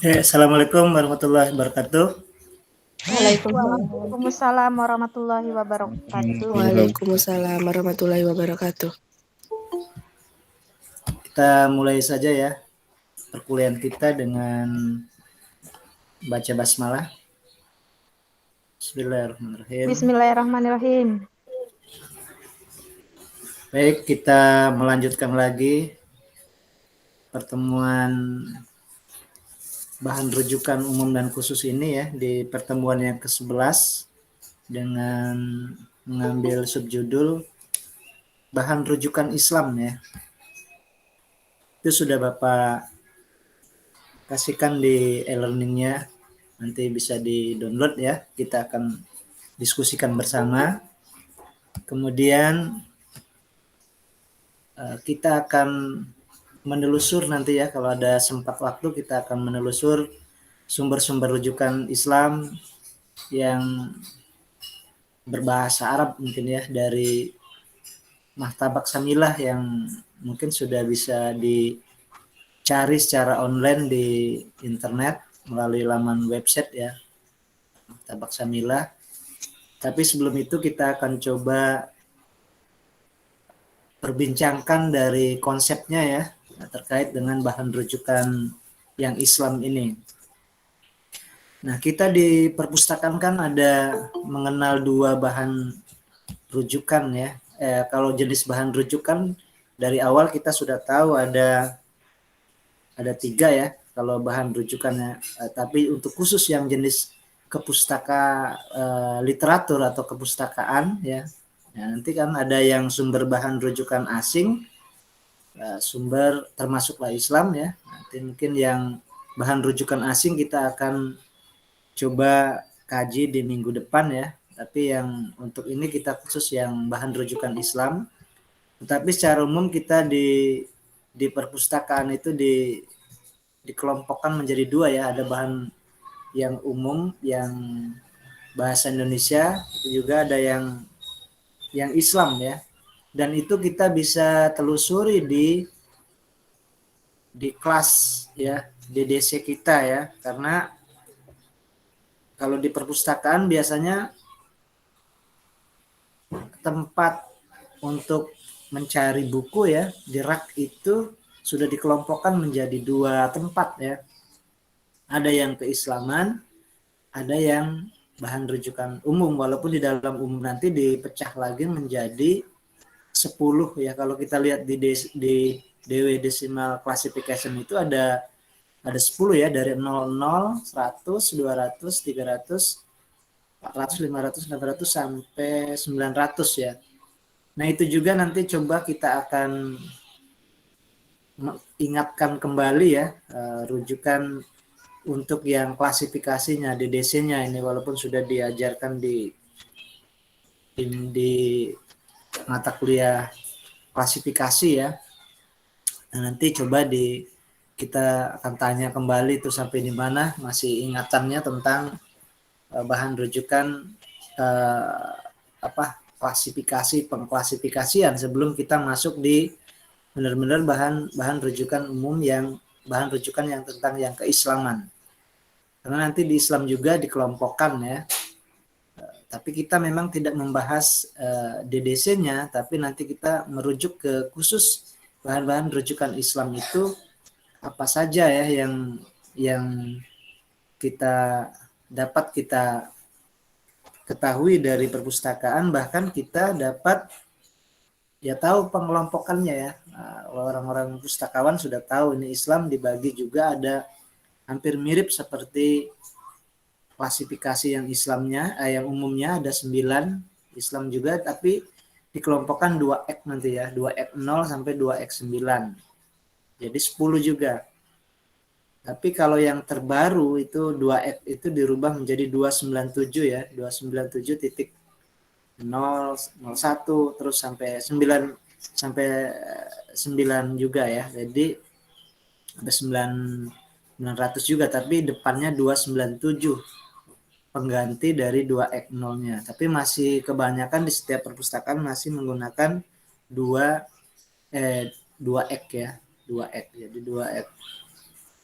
Assalamualaikum warahmatullahi wabarakatuh. Waalaikumsalam warahmatullahi wabarakatuh. Waalaikumsalam warahmatullahi wabarakatuh. Kita mulai saja ya perkuliahan kita dengan baca basmalah. Bismillahirrahmanirrahim. Bismillahirrahmanirrahim. Baik, kita melanjutkan lagi pertemuan bahan rujukan umum dan khusus ini ya di pertemuan yang ke-11 dengan mengambil subjudul bahan rujukan Islam ya. Itu sudah Bapak kasihkan di e-learningnya, nanti bisa di-download ya. Kita akan diskusikan bersama. Kemudian kita akan menelusur nanti ya, kalau ada sempat waktu kita akan menelusur sumber-sumber rujukan Islam yang berbahasa Arab mungkin ya, dari Maktabak Samilah yang mungkin sudah bisa dicari secara online di internet melalui laman website ya Maktabak Samilah. Tapi sebelum itu kita akan coba perbincangkan dari konsepnya ya terkait dengan bahan rujukan yang Islam ini. Nah, kita di perpustakaan kan ada mengenal dua bahan rujukan ya. Kalau jenis bahan rujukan dari awal kita sudah tahu ada 3 ya kalau bahan rujukannya. Tapi untuk khusus yang jenis kepustaka literatur atau kepustakaan ya, nanti kan ada yang sumber bahan rujukan asing, sumber termasuklah Islam ya. Nanti mungkin yang bahan rujukan asing kita akan coba kaji di minggu depan ya. Tapi yang untuk ini kita khusus yang bahan rujukan Islam. Tetapi secara umum kita di perpustakaan itu dikelompokkan menjadi dua ya. Ada bahan yang umum, yang bahasa Indonesia, itu juga ada yang Islam ya. Dan itu kita bisa telusuri di kelas ya, di DC kita ya. Karena kalau di perpustakaan biasanya tempat untuk mencari buku ya, di rak itu sudah dikelompokkan menjadi dua tempat ya. Ada yang keislaman, ada yang bahan rujukan umum, walaupun di dalam umum nanti dipecah lagi menjadi 10 ya. Kalau kita lihat di DW Decimal Classification itu ada 10 ya, dari 00, 100, 200, 300, 400, 500, 600 sampai 900 ya. Nah, itu juga nanti coba kita akan ingatkan kembali ya rujukan untuk yang klasifikasinya di DC-nya ini, walaupun sudah diajarkan di mata kuliah klasifikasi ya. Nah, nanti coba kita akan tanya kembali itu sampai di mana masih ingatannya tentang bahan rujukan klasifikasi, pengklasifikasian sebelum kita masuk di benar-benar bahan rujukan umum, yang bahan rujukan yang tentang yang keislaman. Karena nanti di Islam juga dikelompokkan ya. Tapi kita memang tidak membahas DDC-nya, tapi nanti kita merujuk ke khusus bahan-bahan rujukan Islam itu apa saja ya yang kita dapat kita ketahui dari perpustakaan, bahkan kita dapat ya tahu pengelompokannya ya. Orang-orang pustakawan sudah tahu ini Islam dibagi juga ada hampir mirip seperti klasifikasi yang Islamnya, yang umumnya ada 9 Islam juga, tapi dikelompokkan 2X nanti ya, 2X 0 sampai 2X 9. Jadi 10 juga. Tapi kalau yang terbaru itu 2X itu dirubah menjadi 297 ya, 297.001 terus sampai 9 juga ya. Jadi ada 900 juga, tapi depannya 297 pengganti dari 2X 0-nya. Tapi masih kebanyakan di setiap perpustakaan masih menggunakan 2X ya, 2X. Jadi 2X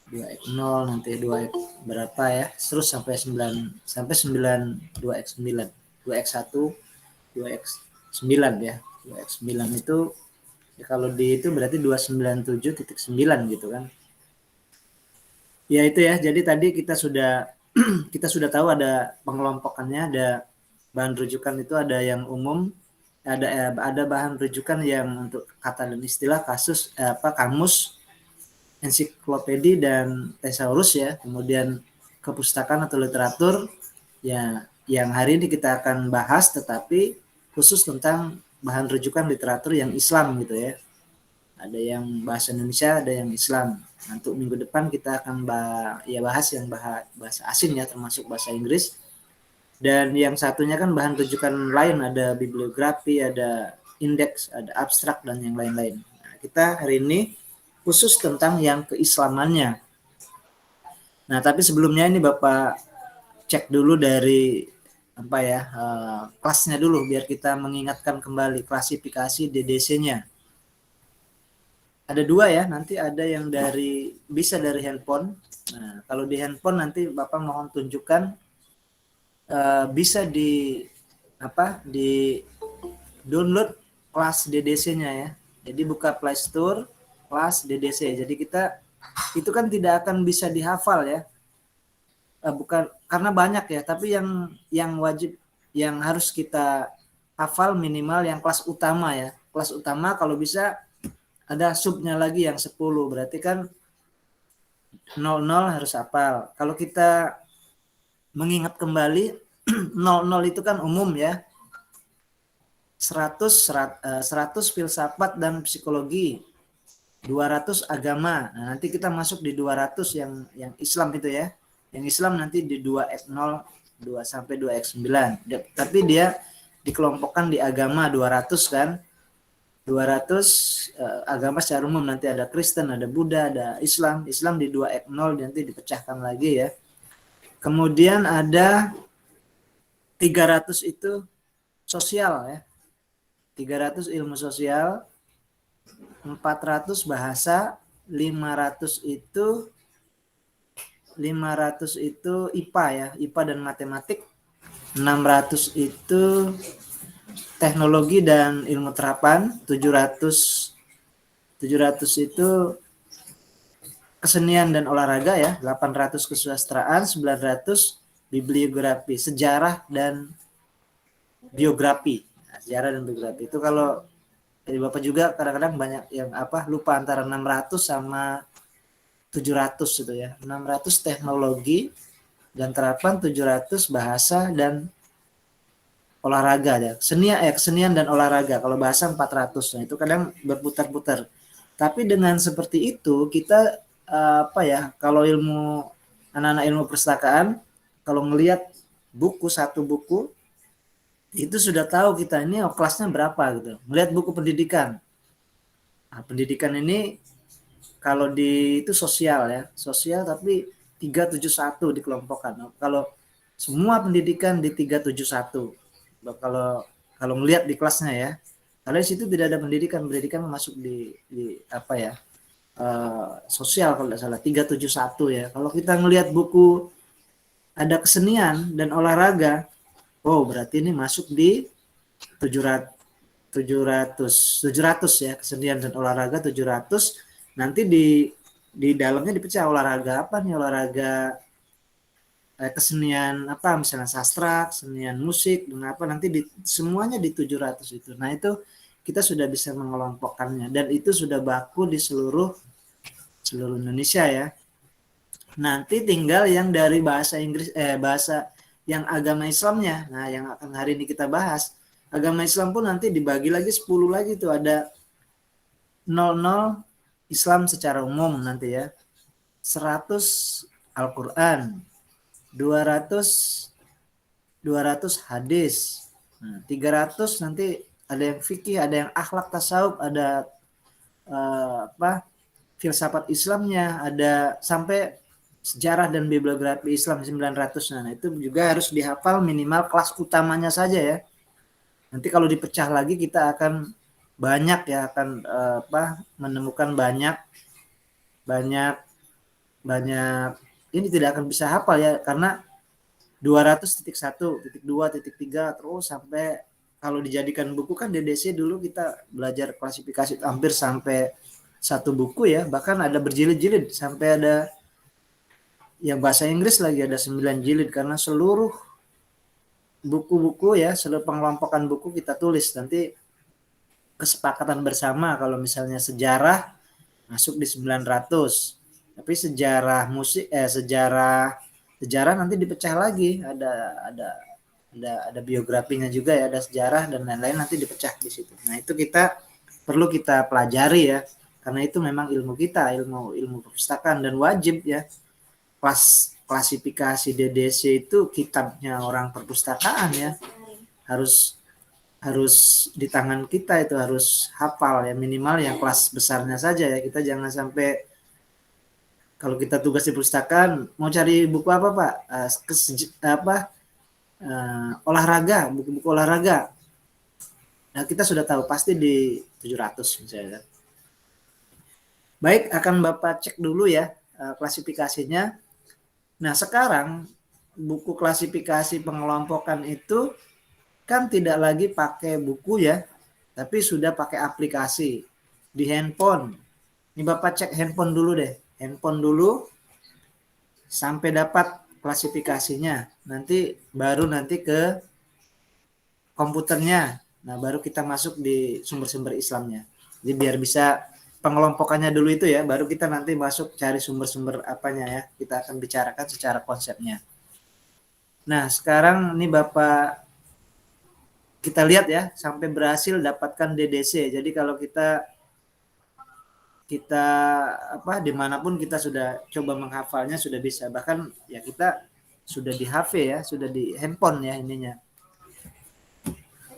2x0 nanti 2x berapa ya, terus sampai 9 2x9, 2x1 2x9 ya. 2x9 itu ya, kalau di itu berarti 297.9 gitu kan. Ya itu ya, jadi tadi kita sudah tahu ada pengelompokannya, ada bahan rujukan itu ada yang umum, ada bahan rujukan yang untuk kata dan istilah, kamus, ensiklopedi dan thesaurus ya, kemudian kepustakaan atau literatur ya, yang hari ini kita akan bahas, tetapi khusus tentang bahan rujukan literatur yang Islam gitu ya. Ada yang bahasa Indonesia, ada yang Islam. Nah, untuk minggu depan kita akan bahas yang bahasa asing ya, termasuk bahasa Inggris. Dan yang satunya kan bahan rujukan lain, ada bibliografi, ada indeks, ada abstrak, dan yang lain-lain. Nah, kita hari ini khusus tentang yang keislamannya. Nah, tapi sebelumnya ini Bapak cek dulu dari kelasnya dulu, biar kita mengingatkan kembali klasifikasi DDC-nya. Ada 2 ya, nanti ada yang bisa dari handphone. Nah, kalau di handphone nanti Bapak mohon tunjukkan, bisa di download kelas DDC-nya ya. Jadi buka Play Store, kelas DDC. Jadi kita itu kan tidak akan bisa dihafal ya. Bukan karena banyak ya, tapi yang wajib, yang harus kita hafal minimal yang kelas utama ya. Kelas utama kalau bisa ada subnya lagi yang 10, berarti kan 00 harus hafal. Kalau kita mengingat kembali 00 itu kan umum ya. 100 filsafat dan psikologi, 200 agama. Nah, nanti kita masuk di 200 yang Islam itu ya. Yang Islam nanti di 2x0 sampai 2x9. Tapi dia dikelompokkan di agama 200 kan. 200 agama secara umum, nanti ada Kristen, ada Buddha, ada Islam. Islam di 2x0 nanti dipecahkan lagi ya. Kemudian ada 300 itu sosial ya. 300 ilmu sosial, 400 bahasa, 500 itu IPA ya, IPA dan matematik. 600 itu teknologi dan ilmu terapan. 700 itu kesenian dan olahraga ya. 800 kesusastraan, 900 bibliografi, sejarah dan biografi. Nah, sejarah dan biografi itu kalau dari Bapak juga kadang-kadang banyak yang lupa antara 600 sama 700 itu ya. 600 teknologi dan terapan, 700 bahasa dan olahraga ya. Kesenian dan olahraga. Kalau bahasa 400. Nah, itu kadang berputar-putar. Tapi dengan seperti itu kita kalau anak-anak ilmu perpustakaan, kalau ngelihat satu buku itu sudah tahu kita ini kelasnya berapa gitu. Melihat buku pendidikan. Nah, pendidikan ini kalau itu sosial ya. Sosial tapi 371 dikelompokkan. Nah, kalau semua pendidikan di 371. Kalau melihat di kelasnya ya, karena di situ tidak ada pendidikan masuk di sosial kalau tidak salah 371 ya. Kalau kita ngelihat buku ada kesenian dan olahraga, berarti ini masuk di 700 ya, kesenian dan olahraga 700. Nanti di dalamnya dipecah olahraga apa nih, olahraga kesenian misalnya sastra, kesenian musik dan nanti semuanya di 700 itu. Nah, itu kita sudah bisa mengelompokkannya dan itu sudah baku di seluruh Indonesia ya. Nanti tinggal yang dari bahasa Inggris bahasa yang agama Islamnya. Nah, yang akan hari ini kita bahas. Agama Islam pun nanti dibagi lagi 10 lagi tuh, ada 00 Islam secara umum nanti ya. 100 Al-Qur'an. 200 hadis. Nah, 300 nanti ada yang fikih, ada yang akhlak tasawuf, ada filsafat Islamnya, ada sampai sejarah dan bibliografi Islam 900. Nah, itu juga harus dihafal minimal kelas utamanya saja ya. Nanti kalau dipecah lagi kita akan banyak ya, akan menemukan banyak ini tidak akan bisa hafal ya, karena 200.1, 2, 3 terus sampai kalau dijadikan buku kan DDC dulu kita belajar klasifikasi hampir sampai satu buku ya, bahkan ada berjilid-jilid sampai ada yang bahasa Inggris lagi ada 9 jilid karena seluruh buku-buku ya, seluruh pengelompokan buku kita tulis. Nanti kesepakatan bersama kalau misalnya sejarah masuk di 900. Tapi sejarah sejarah nanti dipecah lagi, ada biografinya juga ya, ada sejarah dan lain-lain nanti dipecah di situ. Nah, itu perlu kita pelajari ya. Karena itu memang ilmu kita, ilmu perpustakaan dan wajib ya. Klasifikasi DDC itu kitabnya orang perpustakaan ya. Harus di tangan kita, itu harus hafal ya, minimal yang kelas besarnya saja ya. Kita jangan sampai kalau kita tugas di perpustakaan mau cari buku apa Pak? Olahraga, buku-buku olahraga. Nah, kita sudah tahu pasti di 700 misalnya. Baik, akan Bapak cek dulu ya klasifikasinya. Nah, sekarang buku klasifikasi pengelompokan itu kan tidak lagi pakai buku ya, tapi sudah pakai aplikasi di handphone. Ini Bapak cek handphone dulu deh. Handphone dulu sampai dapat klasifikasinya. Baru nanti ke komputernya. Nah, baru kita masuk di sumber-sumber Islamnya. Jadi biar bisa pengelompokannya dulu itu ya, baru kita nanti masuk cari sumber-sumber apanya ya. Kita akan bicarakan secara konsepnya. Nah, sekarang ini Bapak kita lihat ya, sampai berhasil dapatkan DDC. Jadi kalau kita dimanapun kita sudah coba menghafalnya sudah bisa, bahkan ya kita sudah di HP ya, sudah di handphone ya ininya.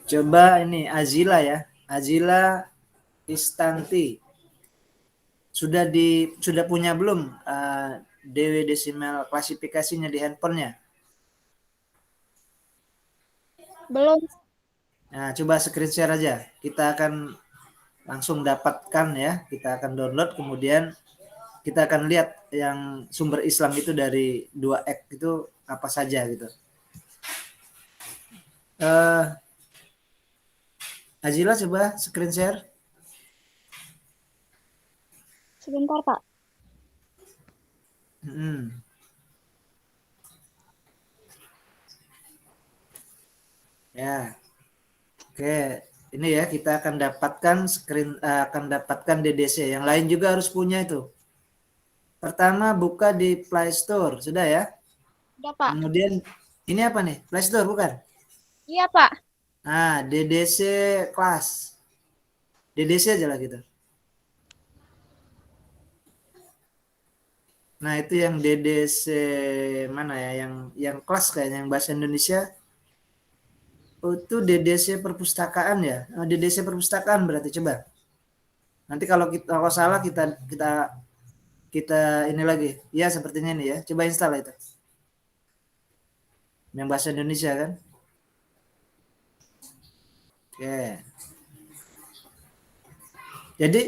Coba ini Azila ya, Azila Istanti sudah punya belum DW desimal klasifikasinya di handphonenya? Belum. Nah, coba screen share aja, kita akan langsung dapatkan ya, kita akan download, kemudian kita akan lihat yang sumber Islam itu dari 2X itu apa saja gitu. Azila coba screen share. Sebentar, Pak. Ya. Oke, ini ya kita akan dapatkan DDC. Yang lain juga harus punya itu. Pertama buka di Play Store, sudah ya? Sudah, Pak. Kemudian ini apa nih? Play Store bukan? Iya, Pak. Nah, DDC kelas. DDC aja lah gitu. Nah, itu yang DDC mana ya? Yang kelas kayaknya yang bahasa Indonesia. Oh, itu DDC perpustakaan ya? Oh, DDC perpustakaan berarti, coba. Nanti kalau salah kita ini lagi. Ya, sepertinya ini ya. Coba install itu. Yang bahasa Indonesia kan? Oke. Jadi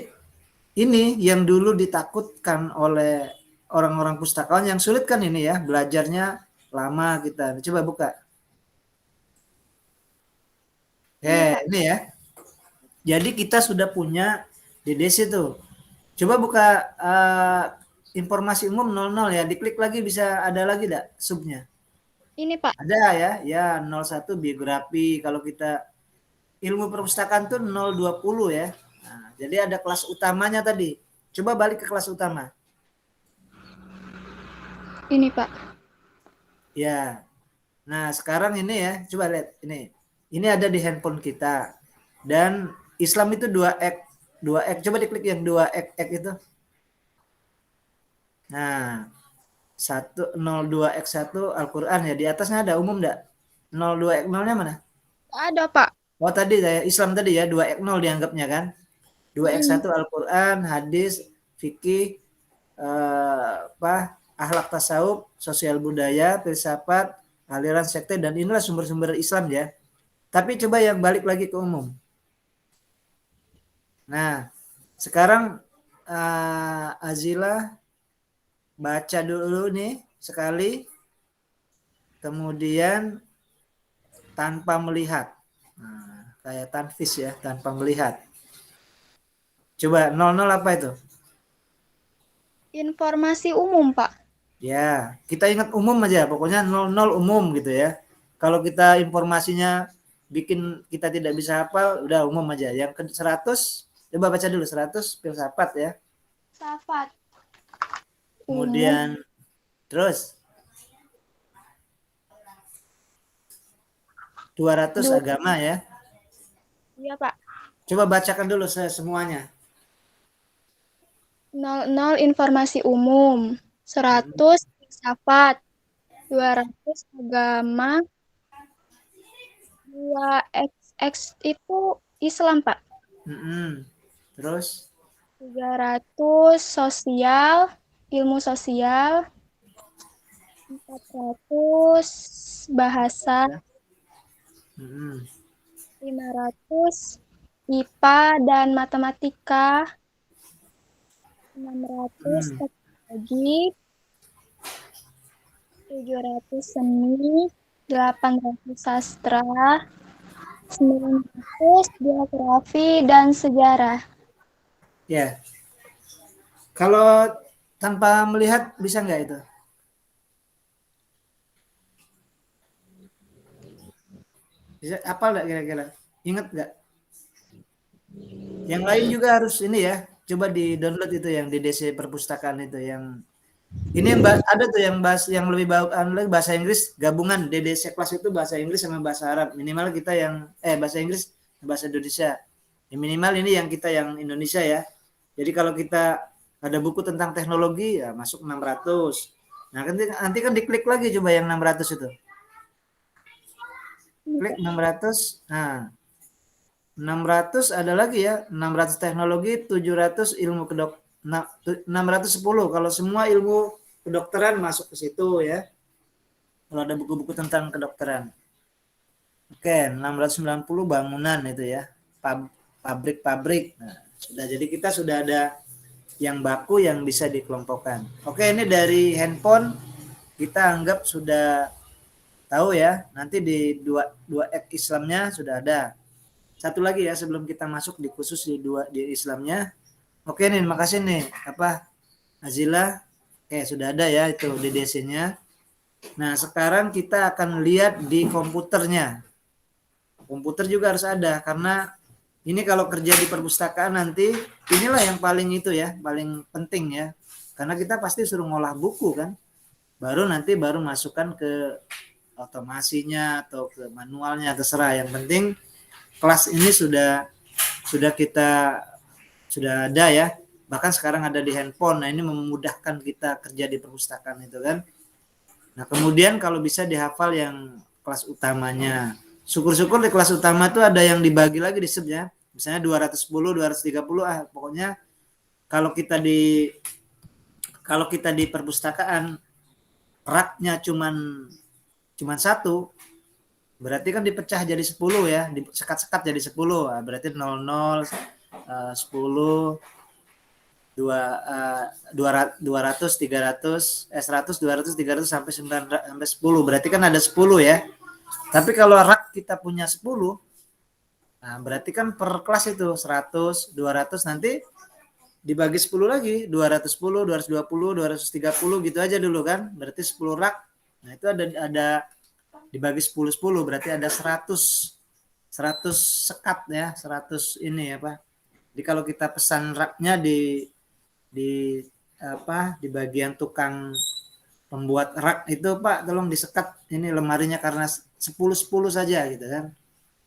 ini yang dulu ditakutkan oleh orang-orang pustakawan, yang sulit kan ini ya, belajarnya lama kita. Coba buka. Ini ya. Jadi kita sudah punya DDC tuh. Coba buka informasi umum 00 ya. Diklik lagi bisa ada lagi enggak subnya? Ini, Pak. Ada ya. Ya, 01 biografi. Kalau kita ilmu perpustakaan tuh 020 ya. Nah, jadi ada kelas utamanya tadi. Coba balik ke kelas utama. Ini, Pak. Ya. Nah, sekarang ini ya, coba lihat ini. Ini ada di handphone kita. Dan Islam itu 2X. Coba diklik yang 2X itu. Nah, 02X1 Al-Qur'an ya. Di atasnya ada umum enggak? 02X0-nya mana? Ada, Pak. Oh, tadi saya Islam tadi ya, 2X0 dianggapnya kan. 2X1 Al-Qur'an, hadis, fikih, akhlak tasawuf, sosial budaya, filsafat, aliran sekte, dan inilah sumber-sumber Islam ya. Tapi coba yang balik lagi ke umum. Nah, sekarang Azila baca dulu nih sekali, kemudian tanpa melihat. Nah, kayak tanfis ya, tanpa melihat. Coba 00 apa itu? Informasi umum, Pak. Ya, kita ingat umum aja, pokoknya 00 umum gitu ya. Kalau kita informasinya bikin kita tidak bisa hafal, udah umum aja. Yang ke 100, coba baca dulu 100 filsafat ya. Safat. Umum. Kemudian terus 200 Du- agama ya. Iya, Pak. Coba bacakan dulu semuanya. 00 informasi umum. 100 filsafat. 200 agama. 2XX itu Islam, Pak. Terus 300 sosial, ilmu sosial. 400 bahasa. 500 IPA dan matematika. 600 teknologi. 700 seni. 800 sastra. 900 geografi dan sejarah. ya. Kalau tanpa melihat bisa nggak itu? Bisa apa nggak kira-kira? Ingat nggak? Yang lain juga harus ini ya. Coba di download itu yang di DC perpustakaan itu yang ini yang ada tuh yang bahas yang lebih bahasa Inggris gabungan DDC kelas itu bahasa Inggris sama bahasa Arab. Minimal kita yang bahasa Inggris bahasa Indonesia. Ya, minimal ini yang kita yang Indonesia ya. Jadi kalau kita ada buku tentang teknologi ya masuk 600. Nah, nanti kan diklik lagi coba yang 600 itu. Klik 600. Nah, 600 ada lagi ya, 600 teknologi, 700 ilmu 610 kalau semua ilmu kedokteran masuk ke situ ya. Kalau ada buku-buku tentang kedokteran. Oke, 690 bangunan itu ya. Pabrik-pabrik. Nah, sudah jadi kita sudah ada yang baku yang bisa dikelompokkan. Oke, ini dari handphone kita anggap sudah tahu ya. Nanti di dua Islamnya sudah ada. Satu lagi ya sebelum kita masuk di khusus di Islamnya. Oke nih, makasih nih Azila. Oke, sudah ada ya itu DDC-nya. Nah, sekarang kita akan lihat di komputernya. Komputer juga harus ada karena ini kalau kerja di perpustakaan nanti inilah yang paling itu ya, paling penting ya. Karena kita pasti suruh ngolah buku kan. Baru masukkan ke otomasinya atau ke manualnya terserah. Yang penting kelas ini sudah ada ya, bahkan sekarang ada di handphone. Nah, ini memudahkan kita kerja di perpustakaan itu kan. Nah, kemudian kalau bisa dihafal yang kelas utamanya. Syukur-syukur di kelas utama tuh ada yang dibagi lagi di sub ya. Misalnya 210, 230 pokoknya kalau kita di perpustakaan raknya cuman satu, berarti kan dipecah jadi 10 ya, disekat-sekat jadi 10. Nah, berarti 00, 10, 200, 300, 100, 200, 300 sampai 9 sampai 10. Berarti kan ada 10 ya. Tapi kalau rak kita punya 10, nah berarti kan per kelas itu 100, 200 nanti dibagi 10 lagi, 210, 220, 230 gitu aja dulu kan. Berarti 10 rak. Nah, itu ada dibagi 10 berarti ada 100 sekat ya, 100 ini apa. Jadi kalau kita pesan raknya di bagian tukang pembuat rak itu, Pak, tolong disekat ini lemarinya karena 10 saja gitu kan.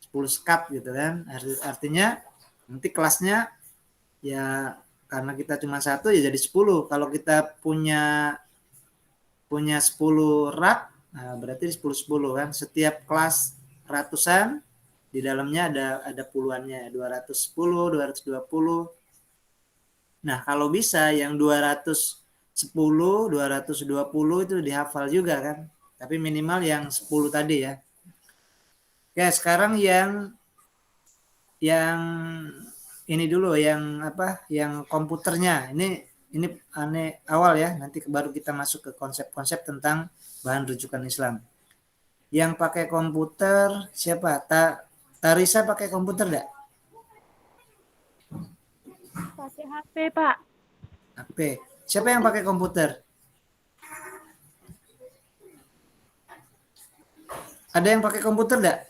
10 sekat gitu kan. Artinya nanti kelasnya ya karena kita cuma satu ya jadi 10. Kalau kita punya 10 rak, nah berarti 10 kan. Setiap kelas ratusan di dalamnya ada puluhannya, 210, 220. Nah, kalau bisa yang 210, 220 itu dihafal juga kan. Tapi minimal yang 10 tadi ya. Oke, sekarang yang ini dulu yang komputernya. Ini Ini aneh awal ya, nanti baru kita masuk ke konsep-konsep tentang bahan rujukan Islam. Yang pakai komputer siapa? Tarisa pakai komputer enggak? Pakai HP, Pak. HP. Siapa yang pakai komputer? Ada yang pakai komputer enggak?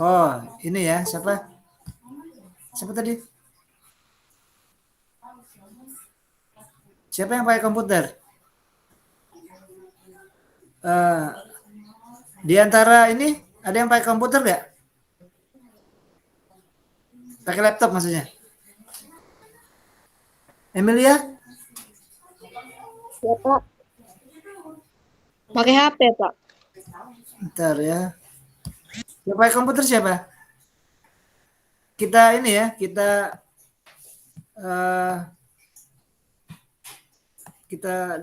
Oh, ini ya, siapa? Siapa tadi? Siapa yang pakai komputer? Di antara ini ada yang pakai komputer nggak? Pakai laptop maksudnya? Emilia? Ya, Pak. Pakai HP, Pak. Bentar ya. Yang pakai komputer siapa? Kita ini ya, kita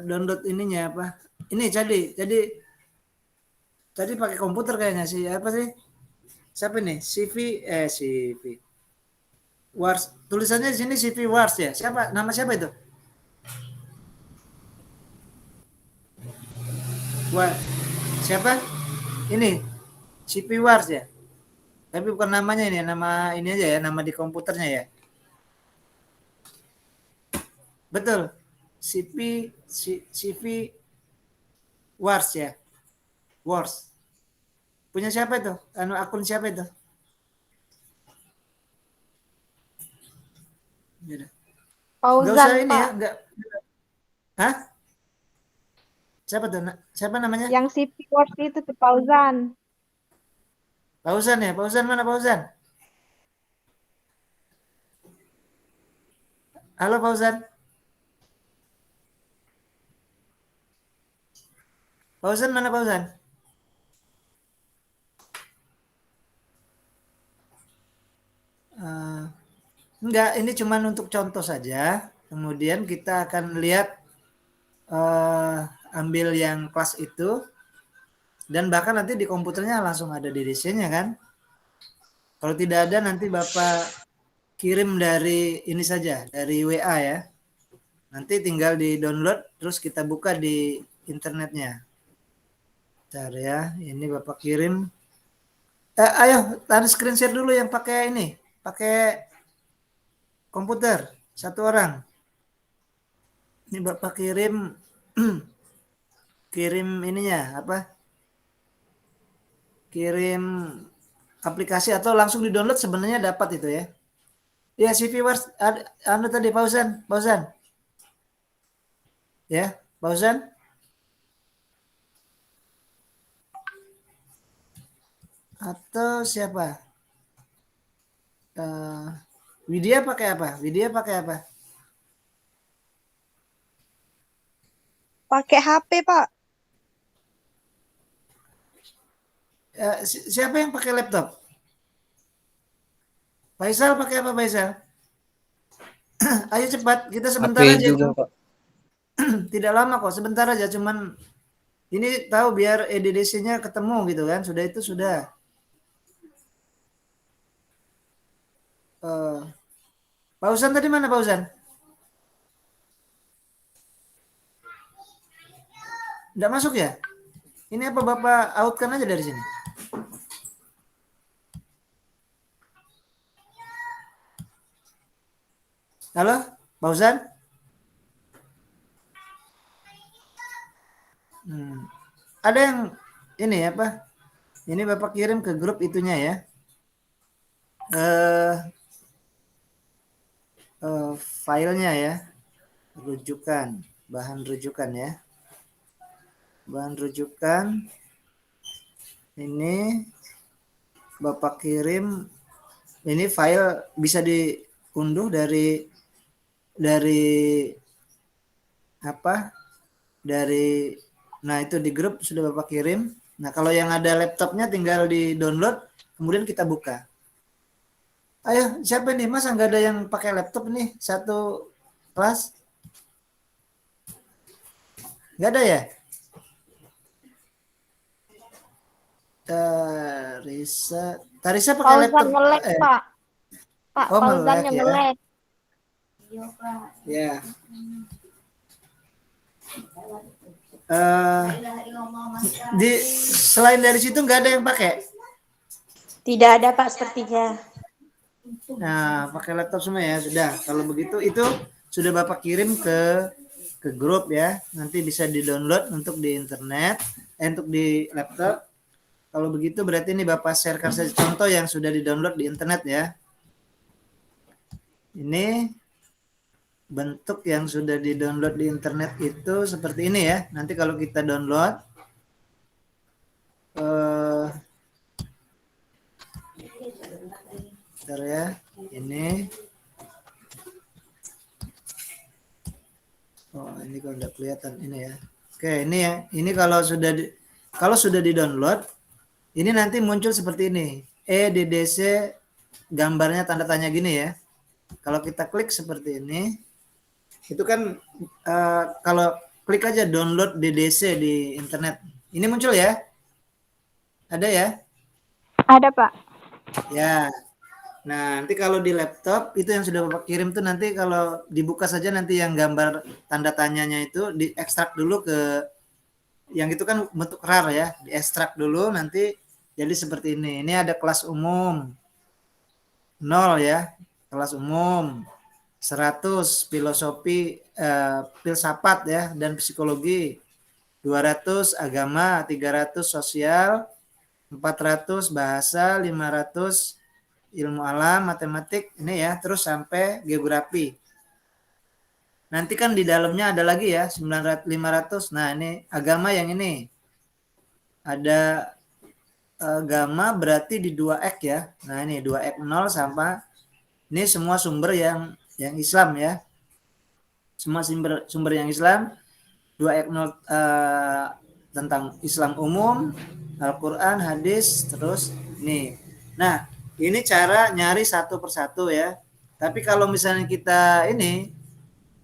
download ininya apa? Ini tadi pakai komputer kayaknya sih. Apa sih? Siapa nih? CV. Wars. Tulisannya di sini CV Wars ya. Siapa? Nama siapa itu? Wah, siapa? Ini CV Wars ya. Tapi bukan namanya ini, nama ini aja ya, nama di komputernya ya. Betul. CV Wars ya. Wars. Punya siapa itu? Akun siapa itu? Enggak usah Fauzan, ini Pak. ya, enggak. Hah? Siapa tuh? Siapa namanya? Yang CP Wars itu tuh Fauzan. Fauzan ya? Fauzan mana Fauzan? Halo Fauzan. Fauzan mana Fauzan? Enggak, ini cuma untuk contoh saja. Kemudian kita akan lihat ambil yang kelas itu dan bahkan nanti di komputernya langsung ada di DC-nya kan. Kalau tidak ada nanti Bapak kirim dari ini saja, dari WA ya. Nanti tinggal di download terus kita buka di internetnya. Bentar ya, ini Bapak kirim. Ayo, taruh screen share dulu yang pakai ini, pakai komputer, satu orang. Ini Bapak kirim kirim ininya apa? Kirim aplikasi atau langsung di download sebenarnya dapat itu ya. Ya CV Wars anu tadi Fauzan. Ya, Fauzan. Atau siapa? Widya pakai apa? Pakai HP, Pak. Siapa yang pakai laptop? Faisal pakai apa Faisal? Ayo cepat, kita sebentar HP aja. juga, Pak. Tidak lama kok, sebentar aja. Cuman ini tahu biar EDDC-nya ketemu gitu kan. Sudah itu sudah. Pausan tadi mana Pausan? Tidak masuk ya? Ini apa Bapak outkan aja dari sini? Halo, Pausan? Ada yang ini apa? Ini Bapak kirim ke grup itunya ya. Filenya ya. Rujukan, bahan rujukan ya. Bahan rujukan ini Bapak kirim, ini file bisa diunduh dari apa? Nah itu di grup sudah Bapak kirim. Nah kalau yang ada laptopnya tinggal di download, kemudian kita buka. Ayo siapa nih Mas? Nggak ada yang pakai laptop nih satu kelas? Nggak ada ya? Tarisa pakai laptop. Fauzan nge-lag, Pak. Pak Oh, Fauzannya melek ya. melek. Ya. Eh, selain dari situ nggak ada yang pakai. Tidak ada Pak sepertinya. Nah, pakai laptop semua ya. Sudah. Kalau begitu itu sudah Bapak kirim ke grup ya. Nanti bisa di-download untuk di internet, untuk di laptop. Kalau begitu berarti ini Bapak sharekan saja contoh yang sudah di-download di internet ya. Ini bentuk yang sudah di-download di internet itu seperti ini ya. Nanti kalau kita download bentar ya. Ini ini kalau udah kelihatan ini ya. Oke, ini ya. Ini kalau sudah di-download, ini nanti muncul seperti ini. EDDC gambarnya tanda tanya gini ya. Kalau kita klik seperti ini, itu kan kalau klik aja download DDC di internet. Ini muncul ya? Ada ya? Ada, Pak. Ya. Nah, nanti kalau di laptop itu yang sudah Bapak kirim tuh nanti kalau dibuka saja nanti yang gambar tanda tanyanya itu diekstrak dulu ke yang itu kan bentuk RAR ya, diekstrak dulu nanti jadi seperti ini. Ini ada kelas umum 0 ya, kelas umum 100 filosofi filsafat ya dan psikologi, 200 agama, 300 sosial, 400 bahasa, 500 ilmu alam, matematik, ini ya, terus sampai geografi. Nanti kan di dalamnya ada lagi ya, 900, 500. Nah, ini agama yang ini. Ada agama berarti di 2X ya. Nah, ini 2X 0 sampai ini semua sumber yang Islam ya. Semua sumber yang Islam. 2X 0 tentang Islam umum, Al-Quran, hadis, terus ini. Nah, ini cara nyari satu persatu ya. Tapi kalau misalnya kita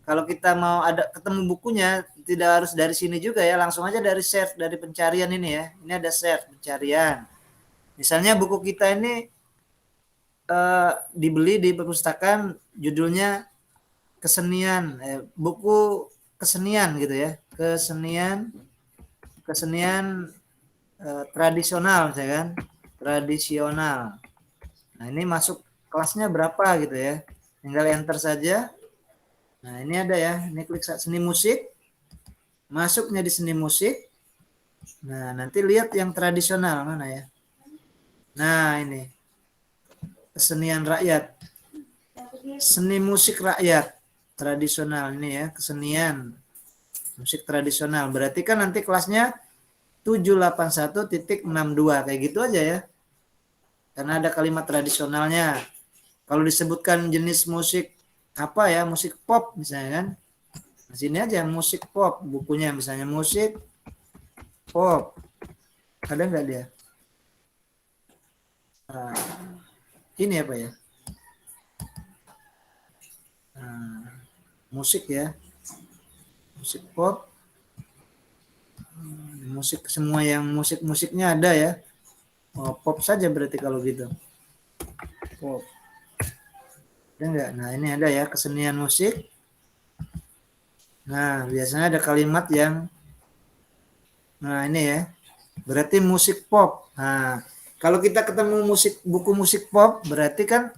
kalau kita mau ada ketemu bukunya, tidak harus dari sini juga ya. Langsung aja dari search, dari pencarian ini ya. Ini ada search, pencarian. Misalnya buku kita ini dibeli di perpustakaan, judulnya kesenian, buku kesenian gitu ya. Kesenian tradisional, misalnya kan. Tradisional. Nah, ini masuk kelasnya berapa gitu ya. Tinggal enter saja. Nah, ini ada ya. Ini klik seni musik. Masuknya di seni musik. Nah, nanti lihat yang tradisional mana ya. Nah, ini. Kesenian rakyat. Seni musik rakyat. Tradisional ini ya. Kesenian. Musik tradisional. Berarti kan nanti kelasnya 781.62. Kayak gitu aja ya. Karena ada kalimat tradisionalnya. Kalau disebutkan jenis musik apa ya, musik pop misalnya kan. Di sini aja musik pop, bukunya misalnya musik pop. Ada nggak dia? Ini apa ya? Musik ya. Musik pop. Musik semua yang musik-musiknya ada ya. Oh, pop saja berarti kalau gitu. Pop. Ada enggak? Nah, ini ada ya kesenian musik. Nah, biasanya ada kalimat yang ini ya. Berarti musik pop. Nah, kalau kita ketemu buku musik pop berarti kan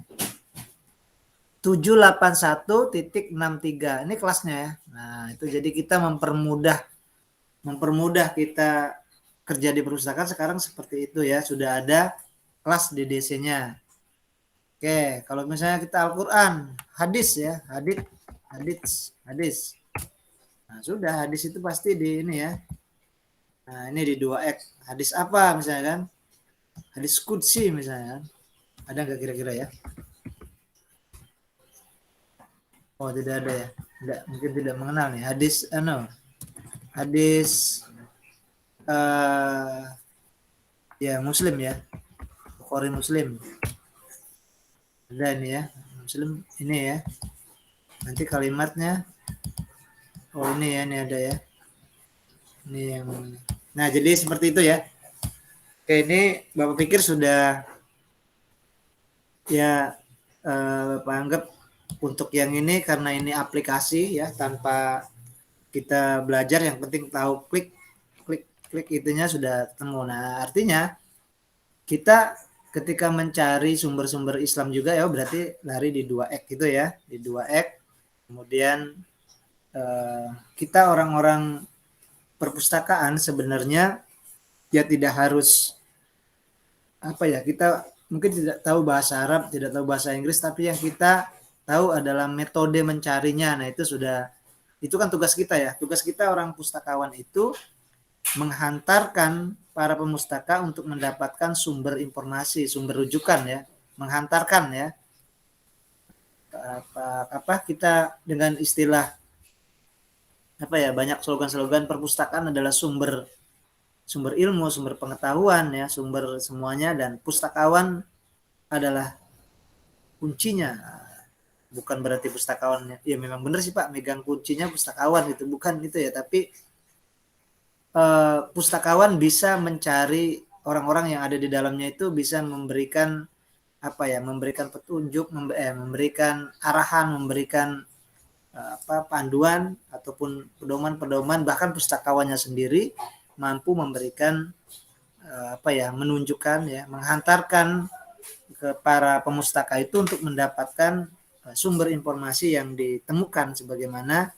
781.63. Ini kelasnya ya. Nah, itu jadi kita mempermudah kita kerja di perpustakaan sekarang seperti itu ya, sudah ada kelas DDC-nya. Oke, kalau misalnya kita Al-Quran, hadis ya, hadis. Nah, sudah hadis itu pasti di ini ya. Nah, ini di 2X. Hadis apa misalnya kan? Hadis Qudsi misalnya kan. Ada nggak kira-kira ya? Oh, tidak ada ya. Tidak, mungkin tidak mengenal nih. Hadis ya Muslim ya, Bukhari Muslim ada ini ya, Muslim ini ya. Nanti kalimatnya ini ya, ini ada ya, ini yang nah jadi seperti itu ya. Oke, ini Bapak pikir sudah ya Bapak anggap untuk yang ini karena ini aplikasi ya, tanpa kita belajar, yang penting tahu klik itunya sudah ketemu. Nah, artinya kita ketika mencari sumber-sumber Islam juga ya, berarti lari di 2x gitu ya, di 2x. Kemudian kita orang-orang perpustakaan sebenarnya ya tidak harus apa ya, kita mungkin tidak tahu bahasa Arab, tidak tahu bahasa Inggris, tapi yang kita tahu adalah metode mencarinya. Nah, itu kan tugas kita ya. Tugas kita orang pustakawan itu menghantarkan para pemustaka untuk mendapatkan sumber informasi, sumber rujukan ya, menghantarkan ya. Apa kita dengan istilah apa ya, banyak slogan-slogan perpustakaan adalah sumber ilmu, sumber pengetahuan ya, sumber semuanya, dan pustakawan adalah kuncinya. Bukan berarti pustakawan ya memang benar sih Pak, megang kuncinya pustakawan itu, bukan itu ya, tapi pustakawan bisa mencari orang-orang yang ada di dalamnya, itu bisa memberikan apa ya, memberikan petunjuk, memberikan arahan, memberikan panduan ataupun pedoman-pedoman. Bahkan pustakawannya sendiri mampu memberikan apa ya, menunjukkan ya, menghantarkan ke para pemustaka itu untuk mendapatkan sumber informasi yang ditemukan, sebagaimana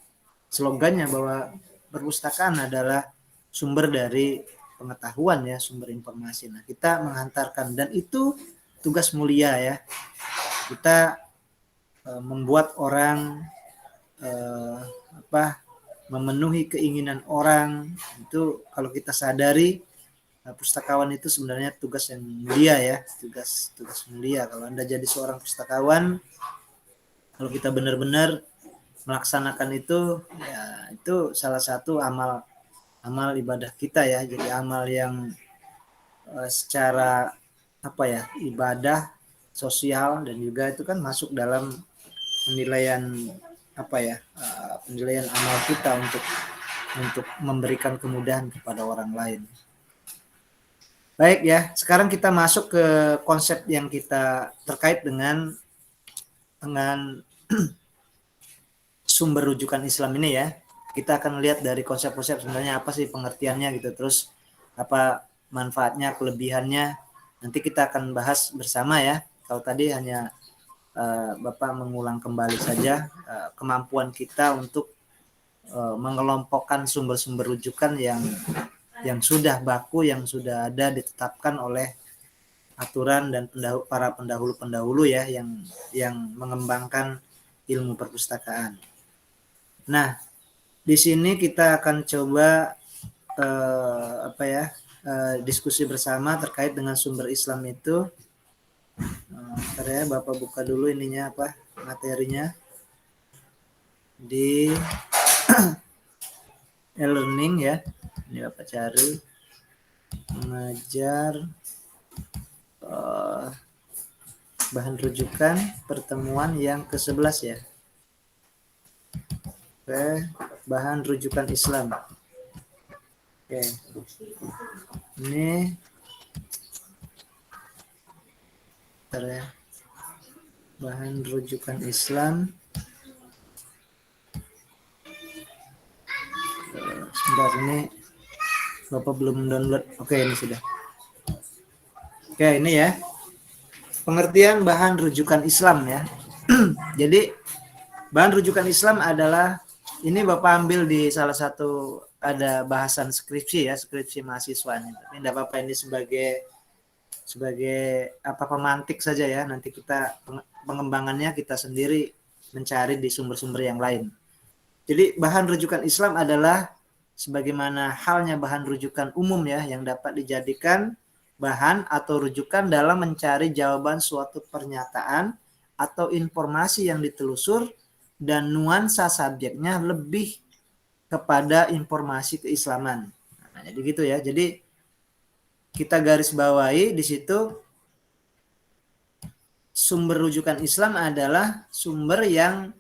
slogannya bahwa perpustakaan adalah sumber dari pengetahuan ya, sumber informasi. Nah, kita menghantarkan, dan itu tugas mulia ya. Kita membuat orang memenuhi keinginan orang. Itu kalau kita sadari, pustakawan itu sebenarnya tugas yang mulia ya, tugas mulia. Kalau Anda jadi seorang pustakawan, kalau kita benar-benar melaksanakan itu ya, itu salah satu amal ibadah kita ya. Jadi amal yang secara apa ya, ibadah sosial, dan juga itu kan masuk dalam penilaian apa ya, penilaian amal kita untuk memberikan kemudahan kepada orang lain. Baik ya, sekarang kita masuk ke konsep yang kita terkait dengan sumber rujukan Islam ini ya. Kita akan lihat dari konsep-konsep sebenarnya apa sih pengertiannya gitu, terus apa manfaatnya, kelebihannya. Nanti kita akan bahas bersama ya. Kalau tadi hanya Bapak mengulang kembali saja kemampuan kita untuk mengelompokkan sumber-sumber rujukan yang sudah baku, yang sudah ada ditetapkan oleh aturan dan para pendahulu ya, yang mengembangkan ilmu perpustakaan. Nah, di sini kita akan coba diskusi bersama terkait dengan sumber Islam itu. Bentar ya, Bapak buka dulu ininya apa, materinya di e-learning ya. Ini Bapak cari mengajar bahan rujukan pertemuan yang ke-11 ya. Oke, bahan rujukan Islam. Oke. Ini ya, bahan rujukan Islam. Sebentar, ini Bapak belum download. Oke, ini sudah. Oke, ini ya, pengertian bahan rujukan Islam ya. Jadi bahan rujukan Islam adalah, ini Bapak ambil di salah satu, ada bahasan skripsi ya, skripsi mahasiswa ini. Tapi tidak apa-apa, ini sebagai apa, pemantik saja ya. Nanti kita pengembangannya kita sendiri mencari di sumber-sumber yang lain. Jadi bahan rujukan Islam adalah sebagaimana halnya bahan rujukan umum ya, yang dapat dijadikan bahan atau rujukan dalam mencari jawaban suatu pernyataan atau informasi yang ditelusur, dan nuansa subjeknya lebih kepada informasi keislaman. Nah, jadi gitu ya. Jadi kita garis bawahi di situ, sumber rujukan Islam adalah sumber yang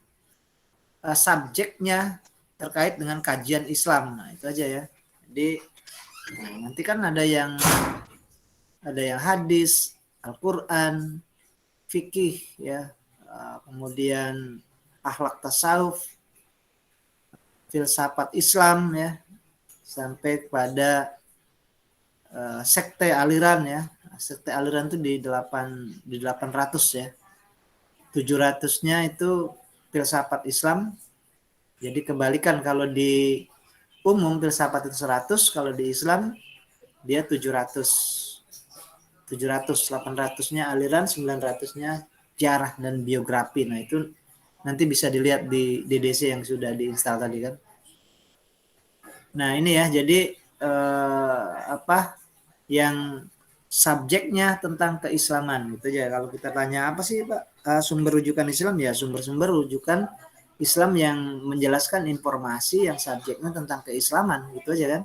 subjeknya terkait dengan kajian Islam. Nah, itu aja ya. Jadi nanti kan ada yang hadis, Al-Quran, fikih ya, kemudian akhlak tasawuf, filsafat Islam ya, sampai kepada sekte aliran ya. Sekte aliran itu di 800 ya. 700-nya itu filsafat Islam. Jadi kebalikan, kalau di umum filsafat itu 100, kalau di Islam dia 700. 800-nya aliran, 900-nya jarah dan biografi. Nah, itu nanti bisa dilihat di DDC yang sudah diinstal tadi kan. Nah, ini ya, jadi yang subjeknya tentang keislaman gitu ya. Kalau kita tanya apa sih Pak sumber rujukan Islam, ya sumber-sumber rujukan Islam yang menjelaskan informasi yang subjeknya tentang keislaman gitu aja kan.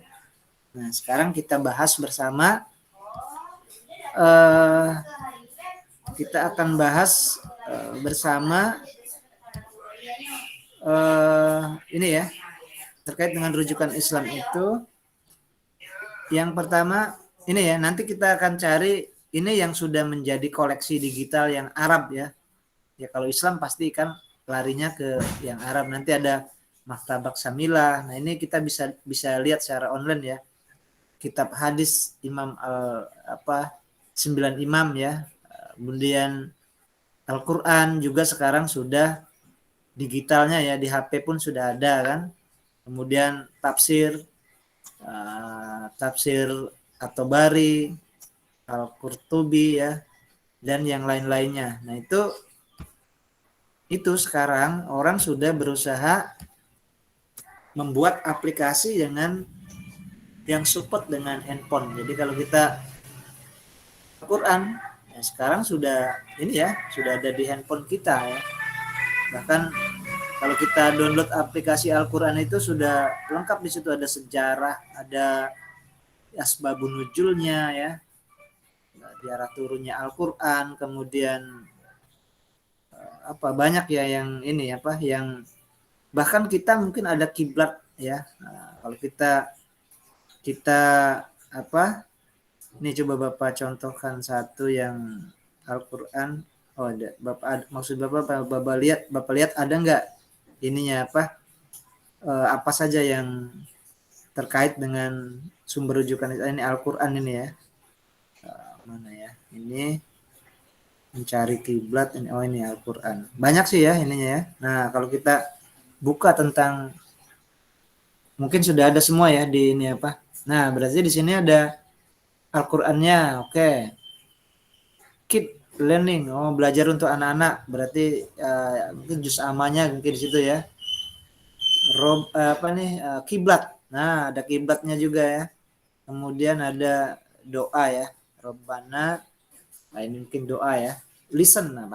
Nah, sekarang kita bahas bersama, kita akan bahas bersama ini ya, terkait dengan rujukan Islam itu. Yang pertama ini ya, nanti kita akan cari ini yang sudah menjadi koleksi digital yang Arab ya. Ya kalau Islam pasti kan larinya ke yang Arab. Nanti ada Maktabak Samilah. Nah, ini kita bisa lihat secara online ya. Kitab hadis Imam 9 imam ya. Kemudian Al-Qur'an juga sekarang sudah digitalnya ya, di HP pun sudah ada kan. Kemudian tafsir At-Tabari, Al-Qurtubi ya, dan yang lain-lainnya. Nah, itu sekarang orang sudah berusaha membuat aplikasi dengan yang support dengan handphone. Jadi kalau kita Al-Quran ya, sekarang sudah ini ya, sudah ada di handphone kita ya. Bahkan kalau kita download aplikasi Al-Quran itu sudah lengkap, di situ ada sejarah, ada asbabun nuzulnya ya, diarah turunnya Al-Quran, kemudian banyak ya yang ini yang bahkan kita mungkin ada kiblat ya. Nah, kalau kita ini coba Bapak contohkan satu yang Al-Quran. Oh, ada Bapak, maksud Bapak lihat ada nggak ininya apa saja yang terkait dengan sumber rujukan ini Al-Quran ini ya. Mana ya? Ini mencari kiblat ini. Oh, ini Al-Quran. Banyak sih ya ininya ya. Nah, kalau kita buka tentang, mungkin sudah ada semua ya di ini Nah, berarti di sini ada Al-Qur'annya. Oke. Keep learning. Oh, belajar untuk anak-anak. Berarti mungkin juz amanya mungkin di situ ya. Kiblat. Nah, ada kiblatnya juga ya. Kemudian ada doa ya. Robbana. Nah, ini mungkin doa ya. Listen. Nah,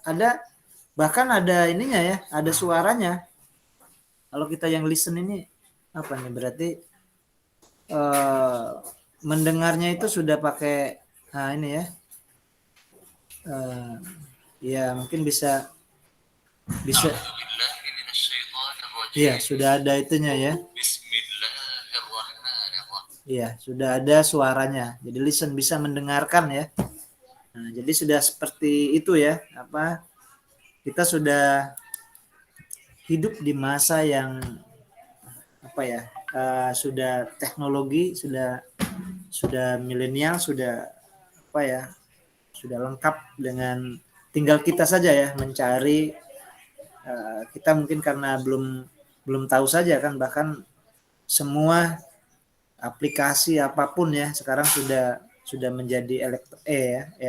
ada bahkan ada ininya ya, ada suaranya. Kalau kita yang listen ini apa nih? Berarti mendengarnya itu sudah pakai ini ya. Ya mungkin bisa ya, sudah ada itunya ya. Iya, sudah ada suaranya. Jadi listen, bisa mendengarkan ya. Nah, jadi sudah seperti itu ya. Kita sudah hidup di masa yang sudah teknologi, sudah milenial, sudah sudah lengkap, dengan tinggal kita saja ya mencari. Kita mungkin karena belum tahu saja kan, bahkan semua aplikasi apapun ya sekarang sudah menjadi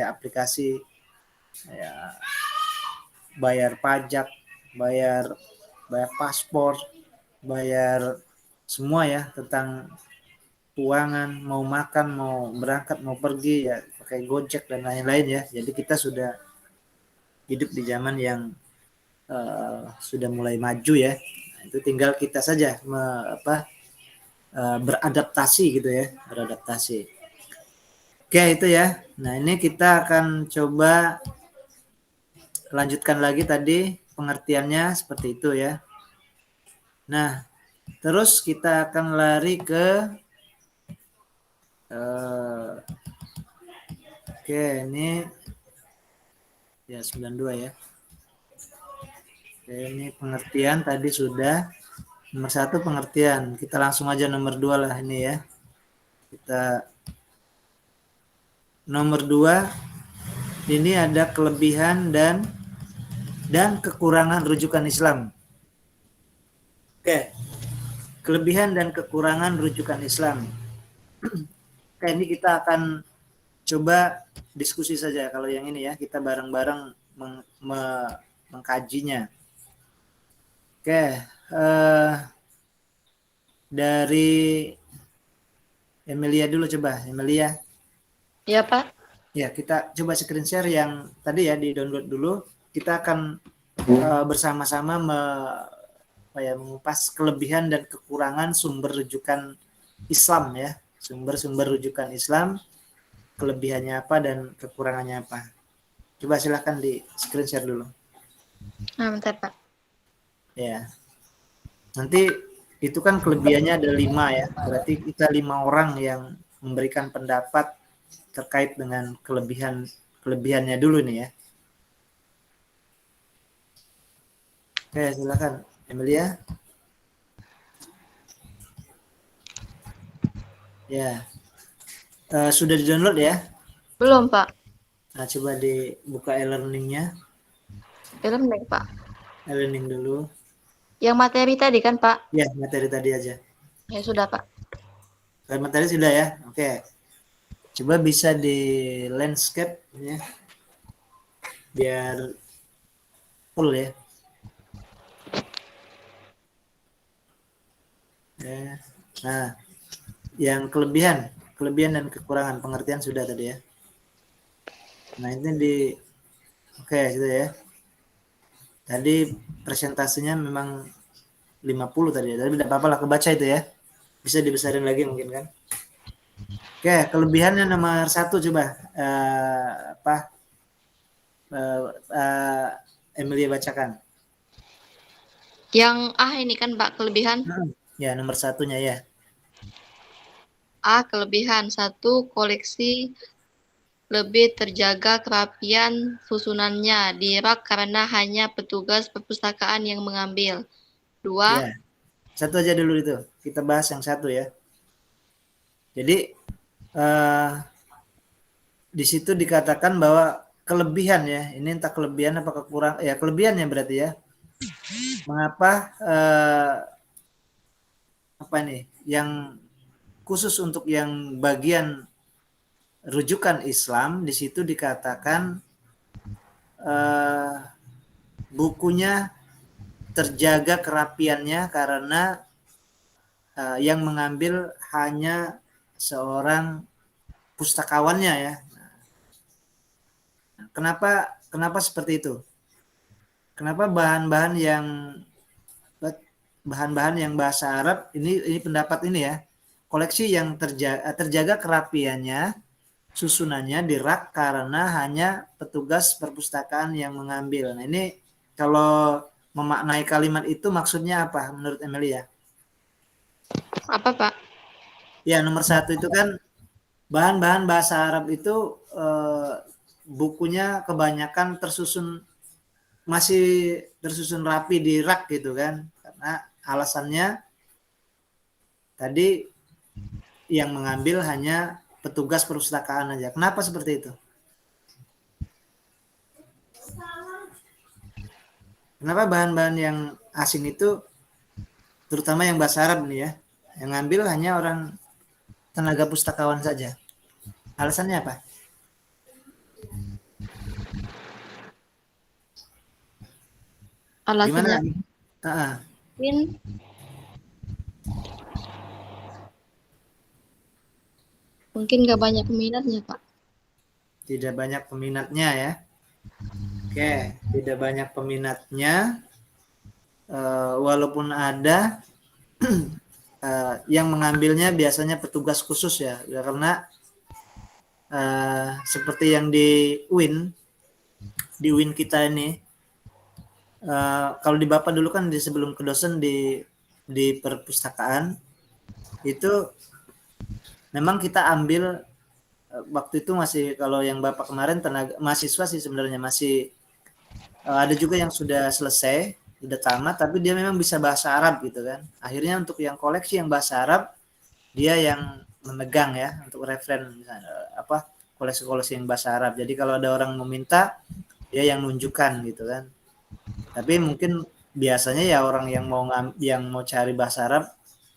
aplikasi ya, bayar pajak, bayar paspor, bayar semua ya tentang keuangan, mau makan, mau berangkat, mau pergi ya pakai Gojek dan lain-lain ya. Jadi kita sudah hidup di zaman yang sudah mulai maju ya. Nah, itu tinggal kita saja beradaptasi gitu ya, beradaptasi. Oke, itu ya. Nah, ini kita akan coba lanjutkan lagi tadi pengertiannya seperti itu ya. Nah, terus kita akan lari ke oke, ini ya 92 ya. Oke, ini pengertian tadi sudah. Nomor 1 pengertian. Kita langsung aja nomor 2 lah ini ya. Kita nomor 2 ini ada kelebihan dan kekurangan rujukan Islam. Oke. Kelebihan dan kekurangan rujukan Islam. Oke, ini kita akan coba diskusi saja. Kalau yang ini ya, kita bareng-bareng mengkajinya. Oke, dari Emilia dulu coba. Emilia. Ya, Pak. Ya, kita coba screen share yang tadi ya, di-download dulu. Kita akan bersama-sama mengupas kelebihan dan kekurangan sumber rujukan Islam ya. Sumber-sumber rujukan Islam, kelebihannya apa dan kekurangannya apa. Coba silahkan di screen share dulu. Nah, bentar, Pak. Ya. Nanti itu kan kelebihannya ada 5 ya. Berarti kita 5 orang yang memberikan pendapat terkait dengan kelebihannya dulu nih ya. Oke, silakan Emilia. Ya. Sudah di-download ya? Belum, Pak. Nah, coba dibuka e-learning-nya. Belum deh, Pak. E-learning dulu. Yang materi tadi kan, Pak? Ya, materi tadi aja. Ya sudah, Pak. Materi sudah ya? Oke. Coba bisa di landscape ya. Biar full ya. Ya. Nah, yang kelebihan dan kekurangan pengertian sudah tadi ya. Nah, ini oke, sudah ya. Tadi presentasinya memang 50 tadi ya. Tapi tidak apa-apa lah, kebaca itu ya. Bisa dibesarin lagi mungkin kan. Oke, kelebihannya nomor 1 coba. Emilia bacakan. Yang ini kan, Pak, kelebihan. Ya, nomor 1-nya ya. Kelebihan 1, koleksi lebih terjaga kerapian susunannya di rak karena hanya petugas perpustakaan yang mengambil. 2, Ya. 1 aja dulu itu. Kita bahas yang 1 ya. Jadi di situ dikatakan bahwa kelebihan ya, ini entah kelebihan apa kekurangan, ya kelebihannya berarti ya. Mengapa apa nih? Yang khusus untuk yang bagian rujukan Islam di situ dikatakan bukunya terjaga kerapiannya karena yang mengambil hanya seorang pustakawannya ya. Kenapa seperti itu? Kenapa bahan-bahan yang bahasa Arab ini pendapat ini ya, koleksi yang terjaga kerapiannya, susunannya di rak karena hanya petugas perpustakaan yang mengambil. Nah, ini kalau memaknai kalimat itu maksudnya apa menurut Emilia? apa, Pak? Ya, nomor 1 itu kan bahan-bahan bahasa Arab itu bukunya kebanyakan masih tersusun rapi di rak gitu kan, karena alasannya tadi yang mengambil hanya petugas perpustakaan aja. Kenapa seperti itu? Kenapa bahan-bahan yang asing itu, terutama yang bahasa Arab nih ya, yang ngambil hanya orang tenaga pustakawan saja? Alasannya apa? Alasannya Gimana? mungkin nggak banyak peminatnya, Pak. Tidak banyak peminatnya ya. Oke, tidak banyak peminatnya. Walaupun ada yang mengambilnya biasanya petugas khusus ya, karena seperti yang di UIN kita ini, kalau di Bapak dulu kan sebelum ke dosen di perpustakaan itu memang kita ambil waktu itu masih, kalau yang Bapak kemarin tenaga mahasiswa sih sebenarnya masih ada juga yang sudah selesai udah tamat tapi dia memang bisa bahasa Arab gitu kan. Akhirnya untuk yang koleksi yang bahasa Arab dia yang memegang ya untuk referen misalnya, koleksi-koleksi yang bahasa Arab. Jadi kalau ada orang meminta dia yang nunjukkan gitu kan. Tapi mungkin biasanya ya orang yang mau cari bahasa Arab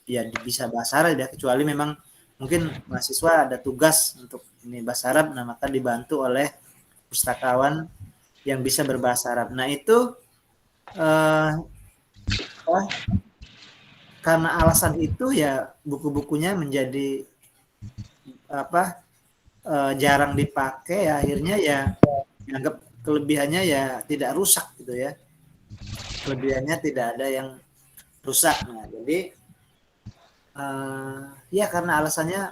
ya bisa bahasa Arab ya, kecuali memang mungkin mahasiswa ada tugas untuk ini bahasa Arab, nah maka dibantu oleh pustakawan yang bisa berbahasa Arab. Nah itu karena alasan itu ya buku-bukunya menjadi jarang dipakai ya, akhirnya ya dianggap kelebihannya ya tidak rusak gitu ya, kelebihannya tidak ada yang rusak. Nah jadi ya karena alasannya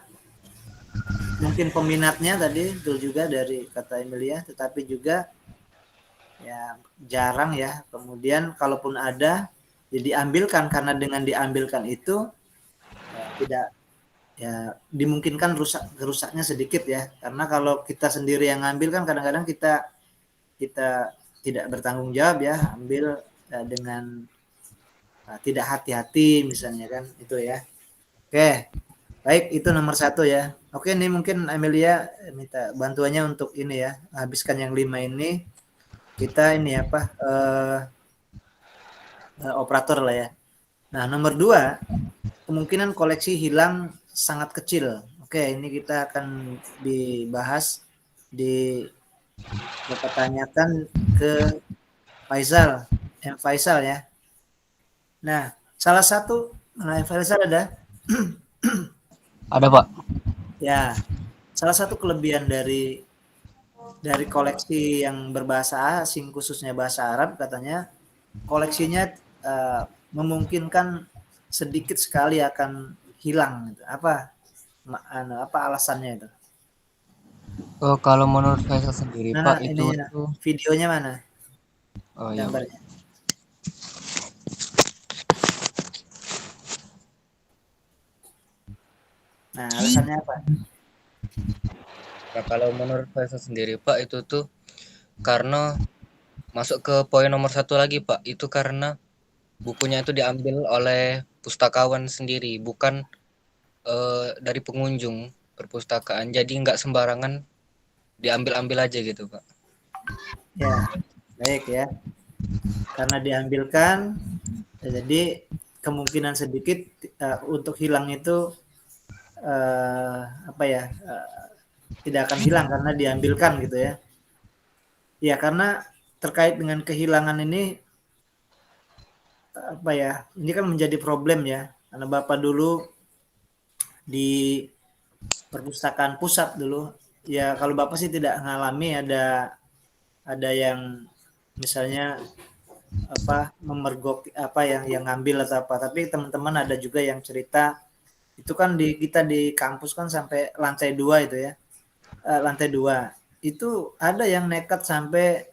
mungkin peminatnya tadi betul juga dari kata Emilia, tetapi juga ya jarang ya, kemudian kalaupun ada ya diambilkan, karena dengan diambilkan itu ya, tidak ya dimungkinkan rusaknya sedikit ya, karena kalau kita sendiri yang ngambil kan kadang-kadang kita tidak bertanggung jawab ya, ambil dengan tidak hati-hati misalnya kan itu ya. Oke, baik, itu nomor 1 ya. Oke, ini mungkin Amelia minta bantuannya untuk ini ya, habiskan yang 5 ini. Kita ini operator lah ya. Nah, nomor 2, kemungkinan koleksi hilang sangat kecil. Oke, ini kita akan dibahas Bapak tanyakan ke Faisal ya. Nah, salah satu Faisal ada? Ada, Pak. Ya, salah satu kelebihan dari koleksi yang berbahasa asing, khususnya bahasa Arab, katanya koleksinya memungkinkan sedikit sekali akan hilang. Apa alasannya itu? Oh, kalau menurut saya sendiri, Pak, itu tuh videonya mana? Oh, iya. Gambarnya. Nah, alasannya apa? Nah, kalau menurut saya sendiri, Pak, itu tuh karena masuk ke poin nomor 1 lagi, Pak. Itu karena bukunya itu diambil oleh pustakawan sendiri, bukan dari pengunjung perpustakaan. Jadi nggak sembarangan diambil-ambil aja gitu, Pak. Ya, baik ya. Karena diambilkan, jadi kemungkinan sedikit untuk hilang itu tidak akan hilang karena diambilkan gitu ya. Ya, karena terkait dengan kehilangan ini ini kan menjadi problem ya. Karena Bapak dulu di perpustakaan pusat dulu, ya kalau Bapak sih tidak mengalami ada yang misalnya memergoki yang ngambil atau apa, tapi teman-teman ada juga yang cerita itu kan kita di kampus kan sampai lantai 2 itu ya, lantai 2 itu ada yang nekat sampai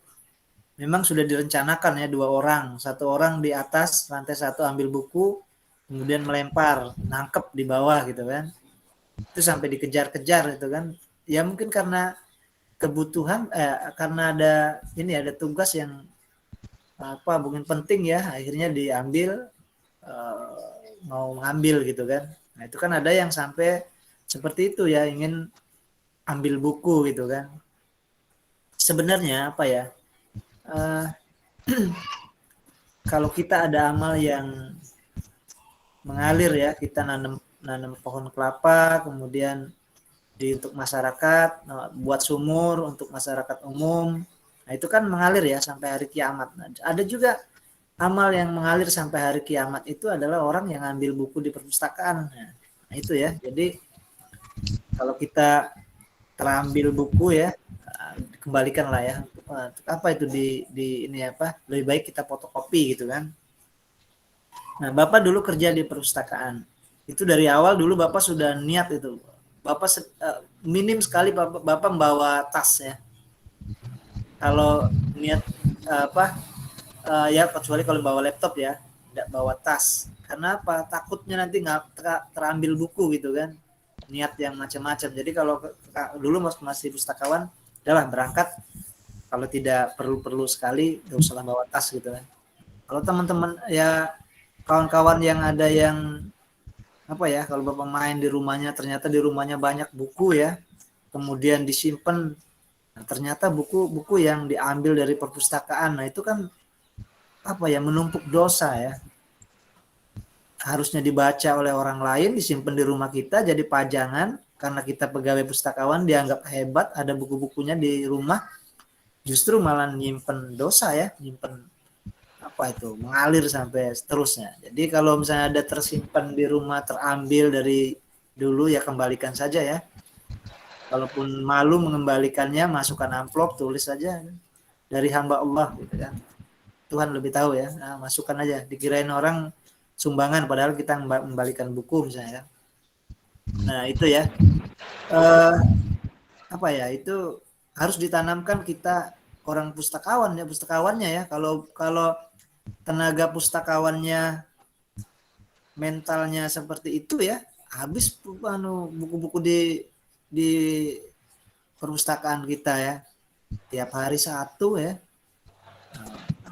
memang sudah direncanakan ya, 2 orang, 1 orang di atas lantai 1 ambil buku kemudian melempar, nangkep di bawah gitu kan, itu sampai dikejar-kejar itu kan ya, mungkin karena kebutuhan karena ada tugas yang mungkin penting ya, akhirnya diambil, mau ngambil gitu kan. Nah itu kan ada yang sampai seperti itu ya, ingin ambil buku gitu kan. Sebenarnya kalau kita ada amal yang mengalir ya, kita nanam pohon kelapa, kemudian untuk masyarakat, buat sumur untuk masyarakat umum. Nah itu kan mengalir ya sampai hari kiamat. Nah, ada juga amal yang mengalir sampai hari kiamat, itu adalah orang yang ambil buku di perpustakaan. Nah itu ya, jadi kalau kita terambil buku ya, kembalikan lah ya. Apa itu lebih baik kita fotokopi gitu kan. Nah Bapak dulu kerja di perpustakaan, itu dari awal dulu Bapak sudah niat itu, Bapak minim sekali Bapak membawa tas ya. Kalau niat ya kecuali kalau bawa laptop ya, tidak bawa tas. Karena apa? Takutnya nanti nggak terambil buku gitu kan. Niat yang macam-macam. Jadi kalau dulu masih pustakawan, udahlah berangkat. Kalau tidak perlu sekali, nggak usah bawa tas gitu kan. Kalau teman-teman ya kawan-kawan yang ada yang apa ya, kalau Bapak main di rumahnya ternyata di rumahnya banyak buku ya, kemudian disimpan, nah, ternyata buku-buku yang diambil dari perpustakaan, nah itu kan apa ya, menumpuk dosa ya. Harusnya dibaca oleh orang lain, disimpan di rumah kita jadi pajangan, karena kita pegawai pustakawan dianggap hebat, ada buku-bukunya di rumah, justru malah nyimpen dosa ya, nyimpen apa itu, mengalir sampai seterusnya. Jadi kalau misalnya ada tersimpan di rumah, terambil dari dulu, ya kembalikan saja ya. Kalaupun malu mengembalikannya, masukkan amplop, tulis saja dari hamba Allah gitu kan. Tuhan lebih tahu ya. Nah, masukkan aja, dikirain orang sumbangan padahal kita membalikan buku misalnya. Nah, itu ya. Apa ya? Itu harus ditanamkan kita orang pustakawan ya, pustakawannya ya. Kalau tenaga pustakawannya mentalnya seperti itu ya, habis buku-buku di perpustakaan kita ya. Tiap hari satu ya.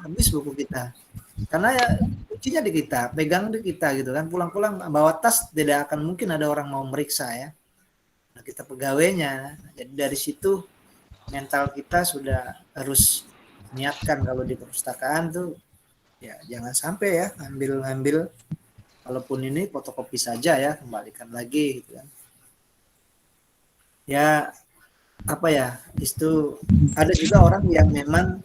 Habis buku kita. Karena ya kuncinya di kita, pegang di kita gitu kan. Pulang-pulang bawa tas tidak akan mungkin ada orang mau meriksa ya. Nah, kita pegawainya. Jadi dari situ mental kita sudah harus niatkan kalau di perpustakaan tuh ya jangan sampai ya ngambil walaupun ini fotokopi saja ya, kembalikan lagi gitu kan. Ya apa ya, itu ada juga orang yang memang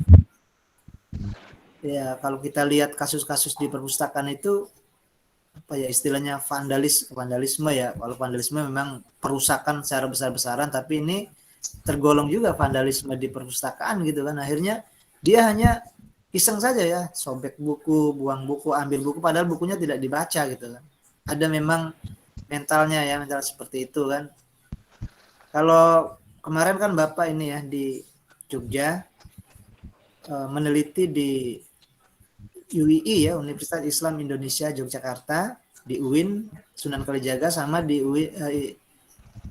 ya kalau kita lihat kasus-kasus di perpustakaan itu apa ya istilahnya vandalisme ya. Kalau vandalisme memang perusakan secara besar-besaran, tapi ini tergolong juga vandalisme di perpustakaan gitu kan. Akhirnya dia hanya iseng saja ya, sobek buku, buang buku, ambil buku padahal bukunya tidak dibaca gitu kan. Ada memang mentalnya ya, mental seperti itu kan. Kalau kemarin kan Bapak ini ya di Jogja meneliti di UII ya, Universitas Islam Indonesia Yogyakarta, di UIN Sunan Kalijaga, sama di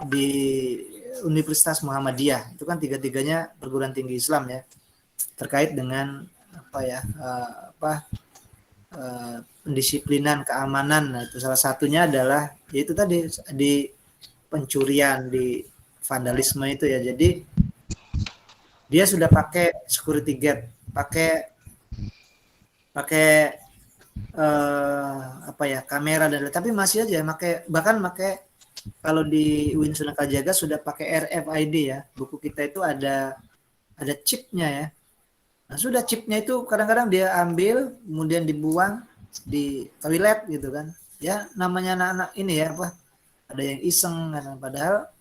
di Universitas Muhammadiyah. Itu kan tiga-tiganya perguruan tinggi Islam ya, terkait dengan apa ya pendisiplinan keamanan. Nah, itu salah satunya adalah yaitu tadi di pencurian, di vandalisme itu ya. Jadi dia sudah pakai security guard, pakai apa ya, kamera dan tapi masih aja bahkan kalau di UIN Sunan Kalijaga sudah pakai RFID ya. Buku kita itu ada chipnya ya. Nah, sudah chipnya itu kadang-kadang dia ambil kemudian dibuang di toilet gitu kan. Ya namanya anak-anak ini ya, apa ada yang iseng kan, padahal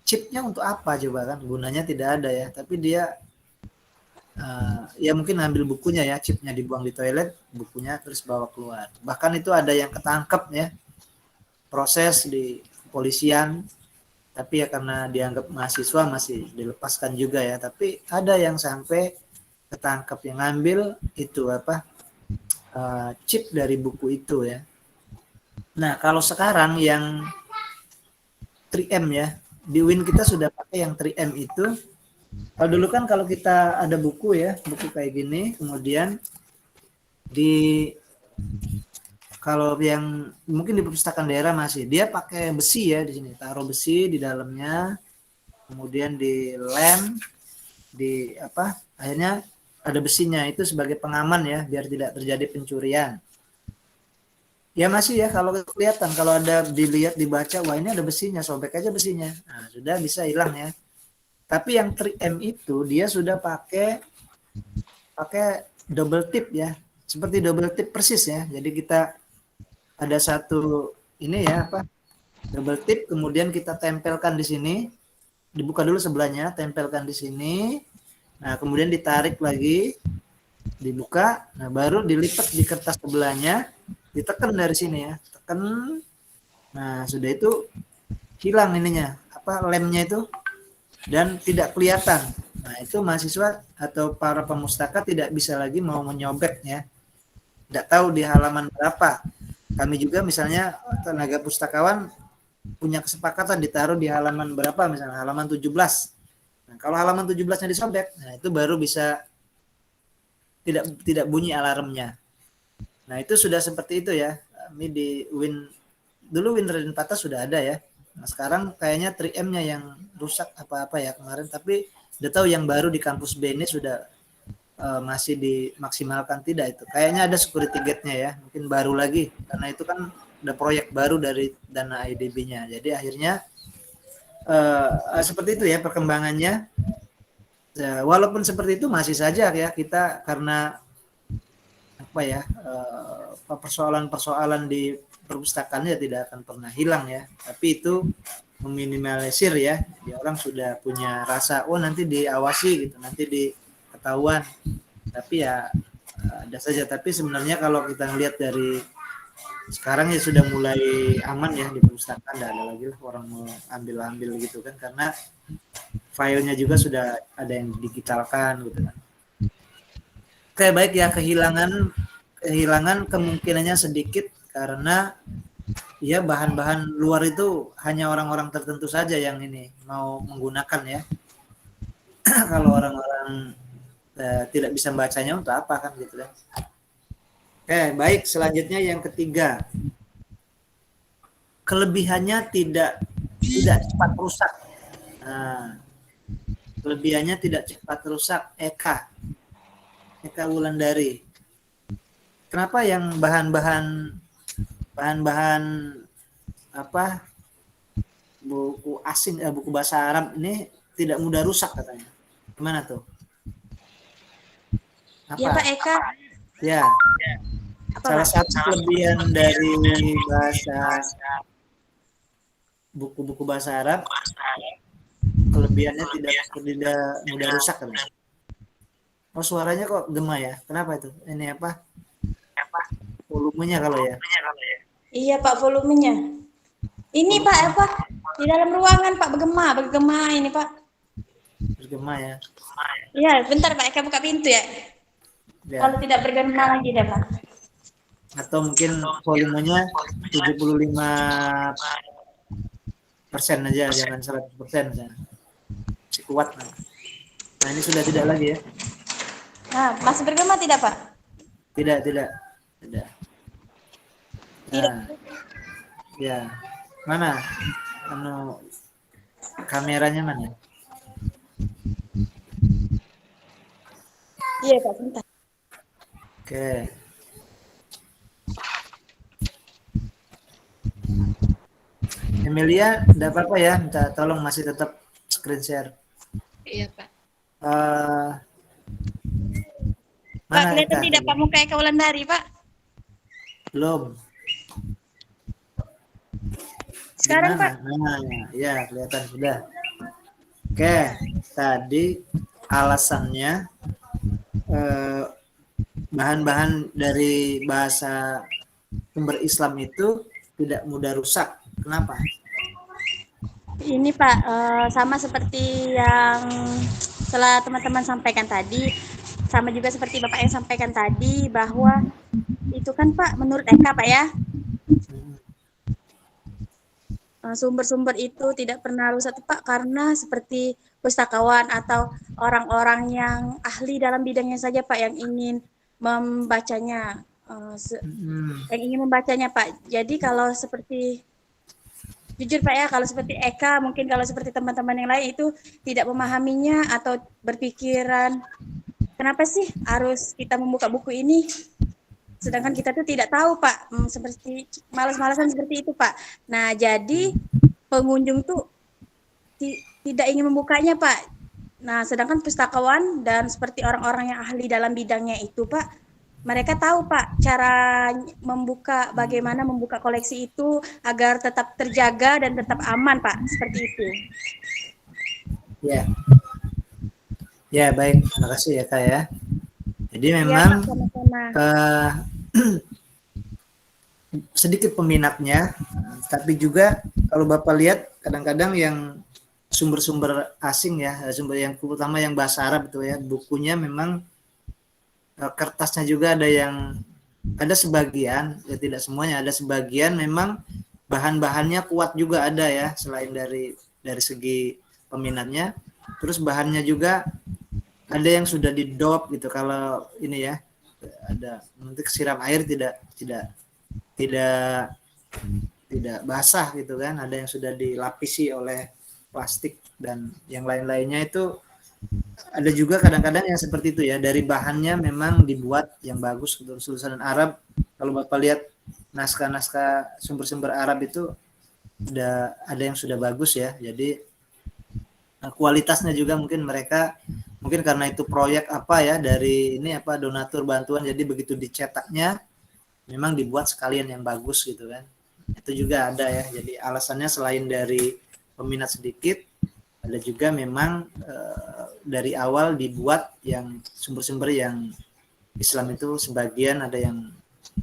chipnya untuk apa coba kan, gunanya tidak ada ya, tapi dia ya mungkin ambil bukunya ya, chipnya dibuang di toilet, bukunya terus bawa keluar. Bahkan itu ada yang ketangkep ya, proses di kepolisian, tapi ya karena dianggap mahasiswa masih dilepaskan juga ya. Tapi ada yang sampai ketangkep yang ngambil itu apa chip dari buku itu ya. Nah kalau sekarang yang 3M ya, di UIN kita sudah pakai yang 3M itu. Kalau dulu kan kalau kita ada buku ya, buku kayak gini, kemudian kalau yang mungkin di perpustakaan daerah masih dia pakai besi ya, di sini taruh besi di dalamnya, kemudian di lem, akhirnya ada besinya itu sebagai pengaman ya, biar tidak terjadi pencurian. Ya masih ya, kalau kelihatan, kalau ada dilihat dibaca, wah ini ada besinya, sobek aja besinya, nah sudah bisa hilang ya. Tapi yang 3M itu dia sudah pakai double tip ya, seperti double tip persis ya. Jadi kita ada satu ini ya double tip, kemudian kita tempelkan di sini, dibuka dulu sebelahnya, tempelkan di sini. Nah kemudian ditarik lagi, dibuka, nah baru dilipat di kertas sebelahnya, ditekan dari sini ya, tekan. Nah sudah itu hilang ininya, lemnya itu. Dan tidak kelihatan. Nah itu mahasiswa atau para pemustaka tidak bisa lagi mau menyobek ya. Tidak tahu di halaman berapa. Kami juga misalnya tenaga pustakawan punya kesepakatan ditaruh di halaman berapa, misalnya halaman 17. Nah, kalau halaman 17-nya disobek, nah itu baru bisa tidak bunyi alarmnya. Nah, itu sudah seperti itu ya. Ini di dulu Win Raden Patah sudah ada ya. Nah, sekarang kayaknya 3M-nya yang rusak apa-apa ya kemarin, tapi udah tahu yang baru di kampus B ini sudah masih dimaksimalkan tidak itu. Kayaknya ada security gate-nya ya, mungkin baru lagi karena itu kan ada proyek baru dari dana IDB-nya. Jadi akhirnya seperti itu ya perkembangannya. Walaupun seperti itu masih saja ya kita karena apa ya persoalan-persoalan di perpustakaan ya tidak akan pernah hilang ya. Tapi itu meminimalisir ya. Dia orang sudah punya rasa nanti diawasi gitu, nanti diketahuan. Tapi ya ada saja. Tapi sebenarnya kalau kita lihat dari sekarang ya sudah mulai aman ya di perpustakaan, tidak ada lagi lah orang mau ambil gitu kan, karena filenya juga sudah ada yang digitalkan gitu kan. Oke, baik ya, kehilangan kemungkinannya sedikit karena ya bahan-bahan luar itu hanya orang-orang tertentu saja yang ini mau menggunakan ya. Kalau orang-orang tidak bisa membacanya untuk apa kan gitu kan. Oke, baik, selanjutnya yang ketiga. Kelebihannya tidak cepat rusak. Nah, kelebihannya tidak cepat rusak. Eka Wulandari. Kenapa yang bahan-bahan apa buku asing buku bahasa Arab ini tidak mudah rusak katanya? Gimana tuh? Apa? Ya Pak Eka. Ya. Salah satu kelebihan dari buku-buku bahasa Arab, kelebihannya tidak mudah rusak kan? Oh, suaranya kok gema ya? Kenapa itu? Ini apa? Volumenya kalau ya? Iya Pak, volumenya. Ini Pak apa? Di dalam ruangan Pak bergema ini Pak. Bergema ya? Iya, bentar Pak Eka buka pintu ya. Ya. Kalau tidak bergema lagi deh Pak. Atau mungkin volumenya 75% aja, jangan 100% ya. Masih kuat. Nah, ini sudah tidak lagi ya? Nah, masih bergema tidak Pak? Tidak. Nah, ya. Mana? Kameranya mana? Iya Pak, bentar. Oke. Emilia, tidak apa-apa ya, minta tolong masih tetap screen share. Iya, Pak. Pak, kelihatan tidak Pak muka Eka Wulandari, Pak? Belum. Sekarang Pak? Nah, ya kelihatan sudah. Oke, tadi alasannya bahan-bahan dari bahasa sumber Islam itu tidak mudah rusak. Kenapa? Ini Pak, sama seperti yang setelah teman-teman sampaikan tadi, sama juga seperti Bapak yang sampaikan tadi, bahwa itu kan Pak, menurut Eka Pak ya, sumber-sumber itu tidak pernah rusak Pak, karena seperti pustakawan atau orang-orang yang ahli dalam bidangnya saja Pak yang ingin membacanya, Pak. Jadi kalau seperti jujur Pak ya, kalau seperti Eka, mungkin kalau seperti teman-teman yang lain itu tidak memahaminya atau berpikiran, kenapa sih harus kita membuka buku ini? Sedangkan kita tuh tidak tahu Pak, seperti malas-malasan seperti itu Pak. Nah jadi pengunjung tuh tidak ingin membukanya Pak. Nah sedangkan pustakawan dan seperti orang-orang yang ahli dalam bidangnya itu Pak, mereka tahu Pak cara bagaimana membuka koleksi itu agar tetap terjaga dan tetap aman Pak, seperti itu. Ya. Ya baik, terima kasih ya Kak ya. Jadi memang sedikit peminatnya, tapi juga kalau Bapak lihat kadang-kadang yang sumber-sumber asing ya, sumber yang terutama yang bahasa Arab itu ya, bukunya memang kertasnya juga ada sebagian, ya tidak semuanya, ada sebagian memang bahan-bahannya kuat juga ada ya, selain dari segi peminatnya, terus bahannya juga ada yang sudah didop gitu kalau ini ya, ada nanti kesiram air tidak basah gitu kan, ada yang sudah dilapisi oleh plastik dan yang lain-lainnya. Itu ada juga kadang-kadang yang seperti itu ya, dari bahannya memang dibuat yang bagus untuk tulisan Arab. Kalau Bapak lihat naskah-naskah sumber-sumber Arab itu ada yang sudah bagus ya, jadi kualitasnya juga mungkin mereka karena itu proyek apa ya dari ini apa donatur bantuan, jadi begitu dicetaknya memang dibuat sekalian yang bagus gitu kan. Itu juga ada ya, jadi alasannya selain dari peminat sedikit, ada juga memang dari awal dibuat yang sumber-sumber yang Islam itu sebagian ada yang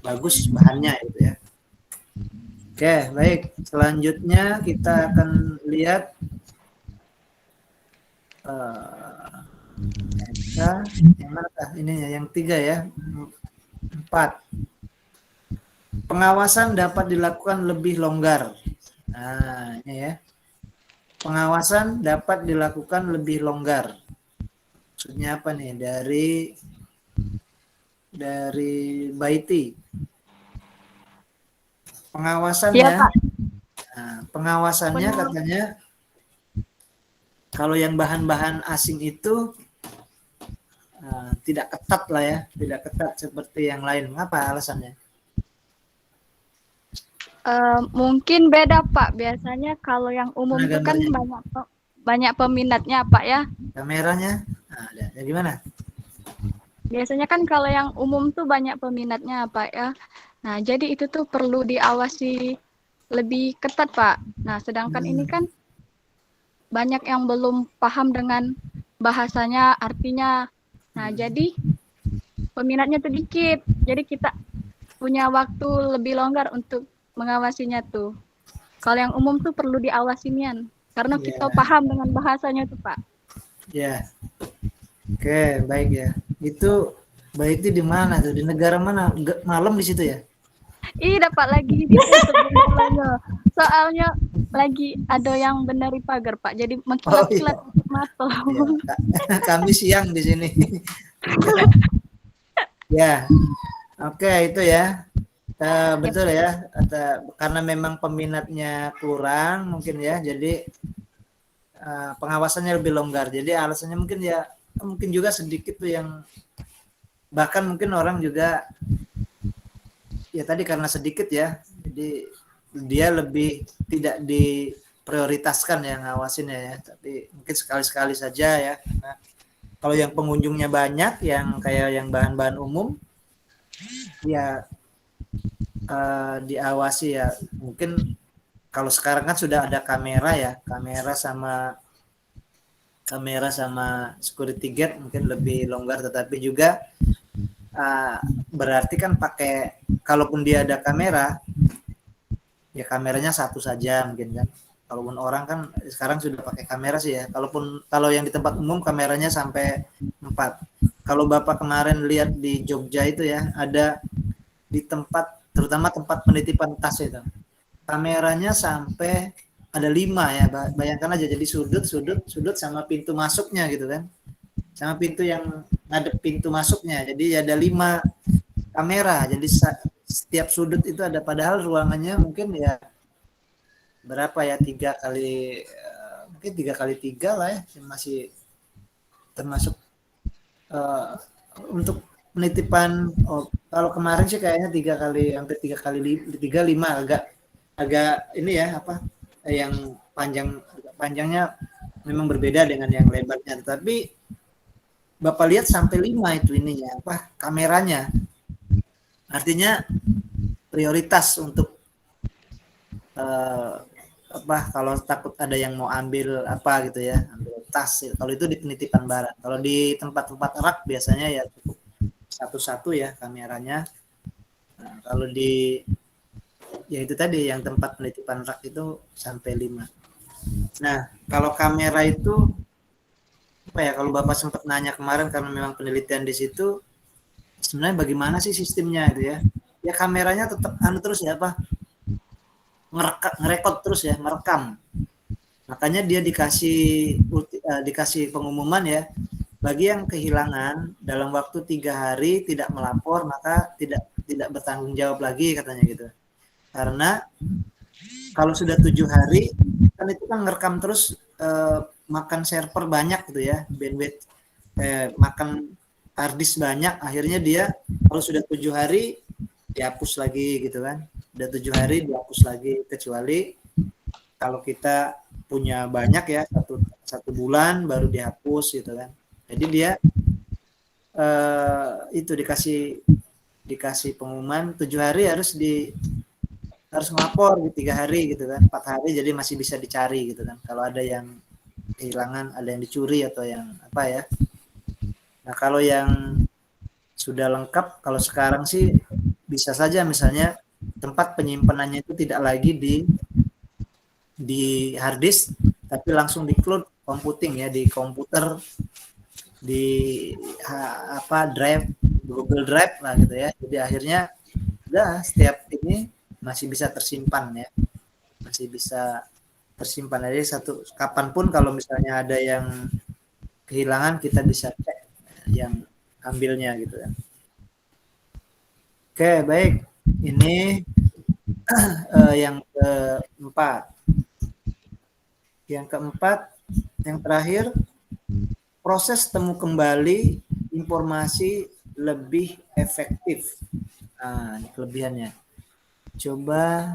bagus bahannya gitu ya. Oke, baik. Selanjutnya kita akan lihat yang mana ini ya, yang 3 ya. 4. Pengawasan dapat dilakukan lebih longgar. Nah, ini ya. Pengawasan dapat dilakukan lebih longgar. Maksudnya apa nih? Dari Baiti. Pengawasannya, Iya, Pak. nah, pengawasannya katanya kalau yang bahan-bahan asing itu tidak ketat lah ya, tidak ketat seperti yang lain. Mengapa alasannya? Mungkin beda, Pak. Biasanya kalau yang umum Mana itu kan gambarnya? banyak peminatnya, Pak ya. Kameranya, nah, ada gimana? Biasanya kan kalau yang umum tuh banyak peminatnya, Pak ya. Nah, jadi itu tuh perlu diawasi lebih ketat, Pak. Nah, sedangkan ini kan banyak yang belum paham dengan bahasanya, artinya. Nah, jadi peminatnya sedikit. Jadi kita punya waktu lebih longgar untuk mengawasinya tuh. Kalau yang umum tuh perlu diawasinya, karena kita paham dengan bahasanya tuh, Pak. Ya. Oke, baik ya. Itu baik itu di mana tuh? Di negara mana? Malam di situ ya? Dapat lagi ditutup benderanya. Soalnya lagi ada yang benari pagar, Pak. Jadi mengkilat-kilat mata. Ya, kami siang di sini. Ya. Oke, itu ya. Betul ya. Karena memang peminatnya kurang mungkin ya. Jadi pengawasannya lebih longgar. Jadi alasannya mungkin juga sedikit tuh yang bahkan mungkin orang juga ya tadi karena sedikit ya, jadi dia lebih tidak diprioritaskan yang ngawasinnya ya, tapi mungkin sekali-sekali saja ya. Karena kalau yang pengunjungnya banyak, yang kayak yang bahan-bahan umum, ya diawasi ya. Mungkin kalau sekarang kan sudah ada kamera ya, kamera sama security gate mungkin lebih longgar, tetapi juga berarti kan pakai, kalaupun dia ada kamera ya kameranya satu saja mungkin kan. Kalaupun orang kan sekarang sudah pakai kamera sih ya. Kalau yang di tempat umum kameranya sampai 4. Kalau Bapak kemarin lihat di Jogja itu ya, ada di tempat, terutama tempat penitipan tas itu, kameranya sampai ada 5 ya. Bayangkan aja, jadi sudut sama pintu masuknya gitu kan, sama pintu yang ngadep pintu masuknya. Jadi ada 5 kamera. Jadi setiap sudut itu ada, padahal ruangannya mungkin ya berapa ya, 3 kali mungkin 3 kali 3 lah ya, masih termasuk untuk penitipan. Kalau kemarin sih kayaknya 3 kali, hampir 3 kali 3 5, agak ini ya apa, yang panjangnya memang berbeda dengan yang lebarnya, tapi Bapak lihat sampai 5 itu ininya apa, kameranya. Artinya prioritas untuk kalau takut ada yang mau ambil apa gitu ya, ambil tas. Kalau itu di penitipan barang. Kalau di tempat-tempat rak biasanya ya cukup satu-satu ya kameranya. Nah, kalau ya itu tadi yang tempat penitipan rak itu sampai 5. Nah, kalau kamera itu apa ya, kalau Bapak sempat nanya kemarin karena memang penelitian di situ, sebenarnya bagaimana sih sistemnya itu ya? Ya kameranya tetap terus ya apa? Ngerekod terus ya, merekam. Makanya dia dikasih pengumuman ya, bagi yang kehilangan dalam waktu 3 hari tidak melapor maka tidak bertanggung jawab lagi katanya gitu. Karena kalau sudah 7 hari kan itu kan ngerekam terus makan server banyak gitu ya, bandwidth makan harddisk banyak, akhirnya dia kalau sudah 7 hari dihapus lagi gitu kan. Udah 7 hari dihapus lagi, kecuali kalau kita punya banyak ya, satu bulan baru dihapus gitu kan. Jadi dia itu dikasih pengumuman 7 hari harus melapor di 3 hari gitu kan, 4 hari jadi masih bisa dicari gitu kan. Kalau ada yang kehilangan, ada yang dicuri atau yang apa ya. Nah kalau yang sudah lengkap, kalau sekarang sih bisa saja misalnya tempat penyimpanannya itu tidak lagi di hard disk, tapi langsung di cloud computing ya, di komputer, di drive, Google Drive lah gitu ya. Jadi akhirnya udah setiap ini masih bisa tersimpan ya, masih bisa tersimpan. Jadi kapanpun kalau misalnya ada yang kehilangan kita bisa cek yang ambilnya gitu ya. Oke, baik. Ini yang keempat. Yang keempat, yang terakhir, proses temu kembali informasi lebih efektif. Nah, ini kelebihannya. Coba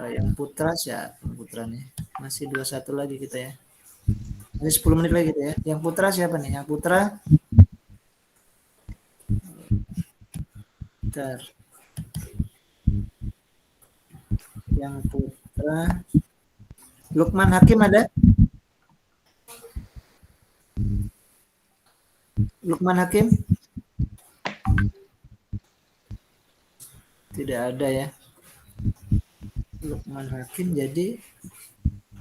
yang putra siapa putranya? Masih 21 lagi kita ya. Masih 10 menit lagi gitu ya. Yang putra siapa nih? Yang putra bentar. Yang putra Lukman Hakim ada? Lukman Hakim? Tidak ada ya. Lukman Hakim jadi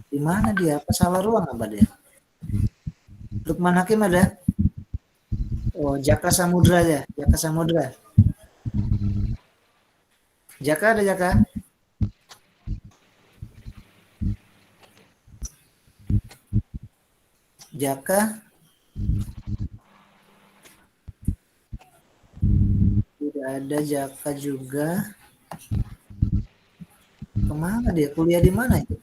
di mana dia? Apa salah ruang apa dia? Lukman Hakim ada? Oh, Jaka Samudra ya, Jaka Samudra. Jaka ada Jaka? Jaka? Tidak ada Jaka juga. Kemana dia? Kuliah di mana itu?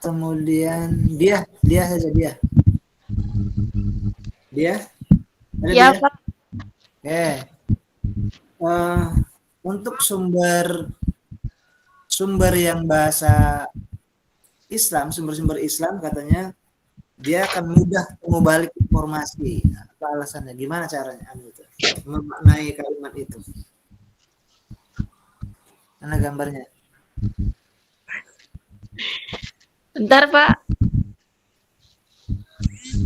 Kemudian dia saja dia. Dia? Ada Iya, dia? Pak. Oke. Untuk sumber yang bahasa Islam, sumber-sumber Islam katanya dia akan mudah mengubalik informasi. Apa alasannya? Gimana caranya itu? Memaknai kalimat itu. Mana gambarnya? Bentar, Pak.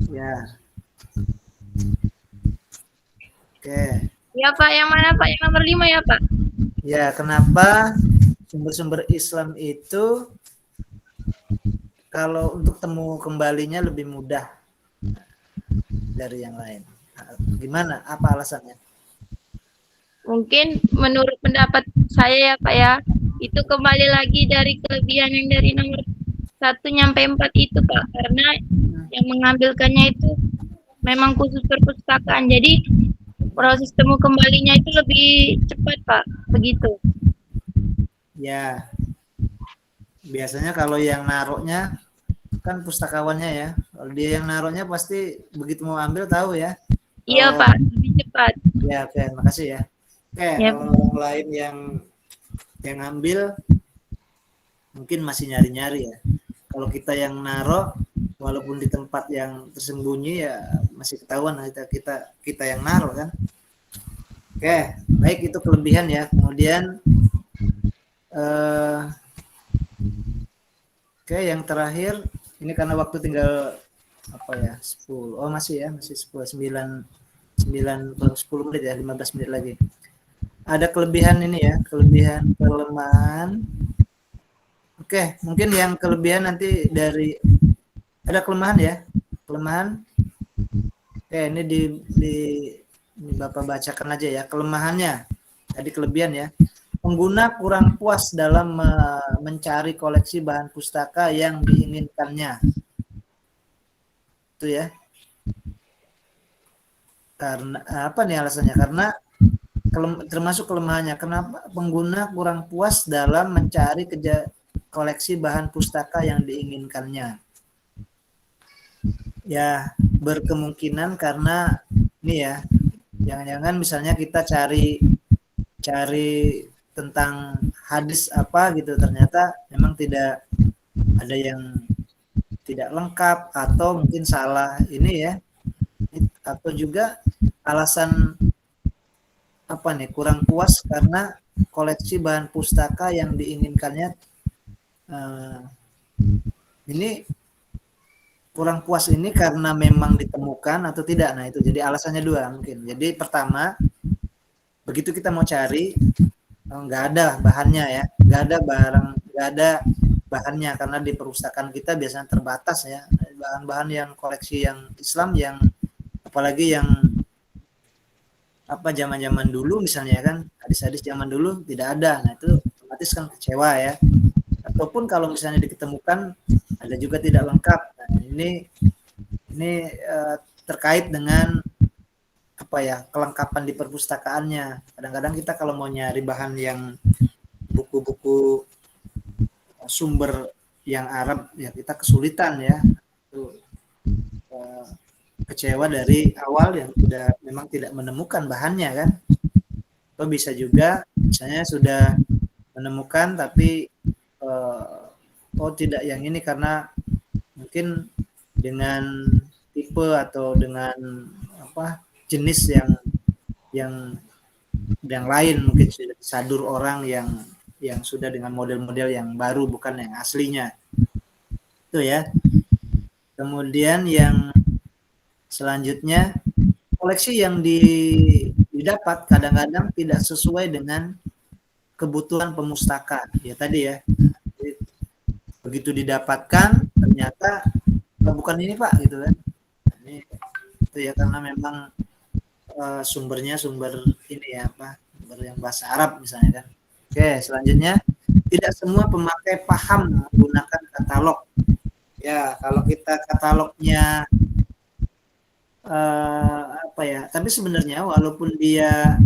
Ya. Oke. Ya, Pak. Yang mana, Pak? Yang nomor 5 ya, Pak? Ya, kenapa sumber-sumber Islam itu kalau untuk temu kembalinya lebih mudah dari yang lain? Gimana? Apa alasannya? Mungkin menurut pendapat saya ya, Pak ya, itu kembali lagi dari kelebihan yang dari nomor 1 sampai 4 itu, Pak. Karena yang mengambilkannya itu memang khusus perpustakaan. Jadi proses temu kembalinya itu lebih cepat, Pak. Begitu. Ya. Biasanya kalau yang naruhnya kan pustakawannya ya. Kalau dia yang naruhnya pasti begitu mau ambil tahu ya. Iya, Pak. Lebih cepat. Ya, oke, makasih ya. Oke, Yep. kalau orang lain yang ambil mungkin masih nyari-nyari ya. Kalau kita yang naruh walaupun di tempat yang tersembunyi ya masih ketahuan kita yang naruh kan. Oke, baik itu kelebihan ya. Kemudian oke, yang terakhir ini karena waktu tinggal apa ya 10. Oh masih ya, masih 9 10 menit ya, 15 menit lagi. Ada kelebihan ini ya, kelemahan. Oke, mungkin yang kelebihan nanti dari ada kelemahan ya, kelemahan. Oke, ini di Bapak bacakan aja ya kelemahannya. Tadi kelebihan ya. Pengguna kurang puas dalam mencari koleksi bahan pustaka yang diinginkannya. Itu ya. Karena apa nih alasannya? Karena termasuk kelemahannya. Kenapa pengguna kurang puas dalam mencari koleksi bahan pustaka yang diinginkannya? Ya, berkemungkinan karena ini ya, jangan-jangan misalnya kita cari tentang hadis apa gitu, ternyata memang tidak ada yang tidak lengkap atau mungkin salah ini ya, atau juga alasan apa nih, kurang puas karena koleksi bahan pustaka yang diinginkannya ini kurang puas ini karena memang ditemukan atau tidak. Nah itu jadi alasannya dua mungkin. Jadi pertama, begitu kita mau cari nggak ada bahannya ya, nggak ada bahannya karena di perpustakaan kita biasanya terbatas ya, bahan-bahan yang koleksi yang Islam yang apalagi yang apa zaman-zaman dulu misalnya kan, hadis-hadis zaman dulu tidak ada. Nah itu otomatis kan kecewa ya. Ataupun kalau misalnya diketemukan ada juga tidak lengkap. Nah, ini terkait dengan apa ya, kelengkapan di perpustakaannya. Kadang-kadang kita kalau mau nyari bahan yang buku-buku sumber yang Arab ya kita kesulitan ya. Itu, kecewa dari awal yang memang tidak menemukan bahannya kan. Atau bisa juga misalnya sudah menemukan tapi tidak yang ini karena mungkin dengan tipe atau dengan apa jenis yang lain, mungkin sudah disadur orang yang sudah dengan model-model yang baru bukan yang aslinya itu ya. Kemudian yang selanjutnya, koleksi yang didapat kadang-kadang tidak sesuai dengan kebutuhan pemustaka ya tadi ya. Begitu didapatkan ternyata bukan ini Pak gitu kan. Ini itu ya karena memang sumbernya sumber ini ya apa, sumber yang bahasa Arab misalnya kan. Oke, selanjutnya tidak semua pemakai paham menggunakan katalog. Ya, kalau kita katalognya apa ya, tapi sebenarnya walaupun dia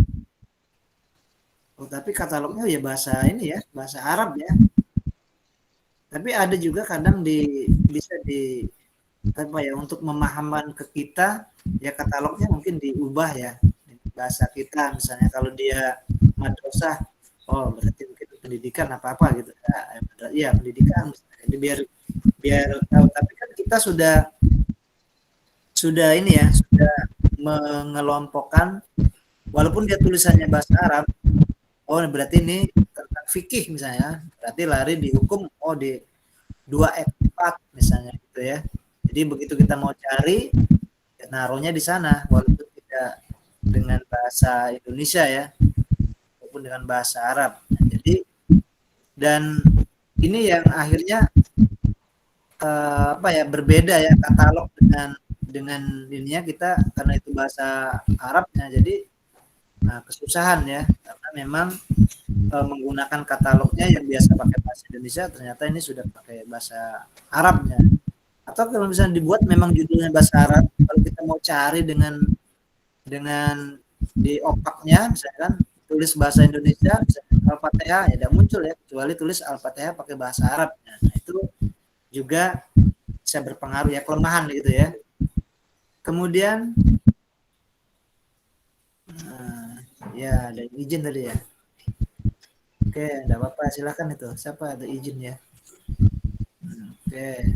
tapi katalognya ya bahasa ini ya, bahasa Arab ya. Tapi ada juga kadang bisa apa ya, untuk memahaman ke kita ya katalognya mungkin diubah ya bahasa kita. Misalnya kalau dia madrasah, oh berarti mungkin pendidikan apa gitu ya, pendidikan misalnya. Jadi biar tahu. Tapi kan kita sudah ini ya, sudah mengelompokkan walaupun dia tulisannya bahasa Arab, oh berarti ini tentang fikih misalnya, berarti lari dihukum di 2 4 misalnya gitu ya. Jadi begitu kita mau cari ya naruhnya di sana walaupun tidak dengan bahasa Indonesia ya, maupun dengan bahasa Arab. Nah, jadi dan ini yang akhirnya apa ya, berbeda ya katalog dengan ininya kita karena itu bahasa Arabnya, jadi kesusahan ya karena memang menggunakan katalognya yang biasa pakai bahasa Indonesia ternyata ini sudah pakai bahasa Arabnya. Atau kalau misalnya dibuat memang judulnya bahasa Arab, kalau kita mau cari dengan di opaknya misalkan tulis bahasa Indonesia misalkan Al-Fatihah ya tidak muncul ya, kecuali tulis Al-Fatihah pakai bahasa Arab. Nah, itu juga bisa berpengaruh ya, kelemahan gitu ya. Kemudian ya ada izin tadi ya. Oke, enggak apa-apa, silakan itu. Siapa ada izin ya? Oke.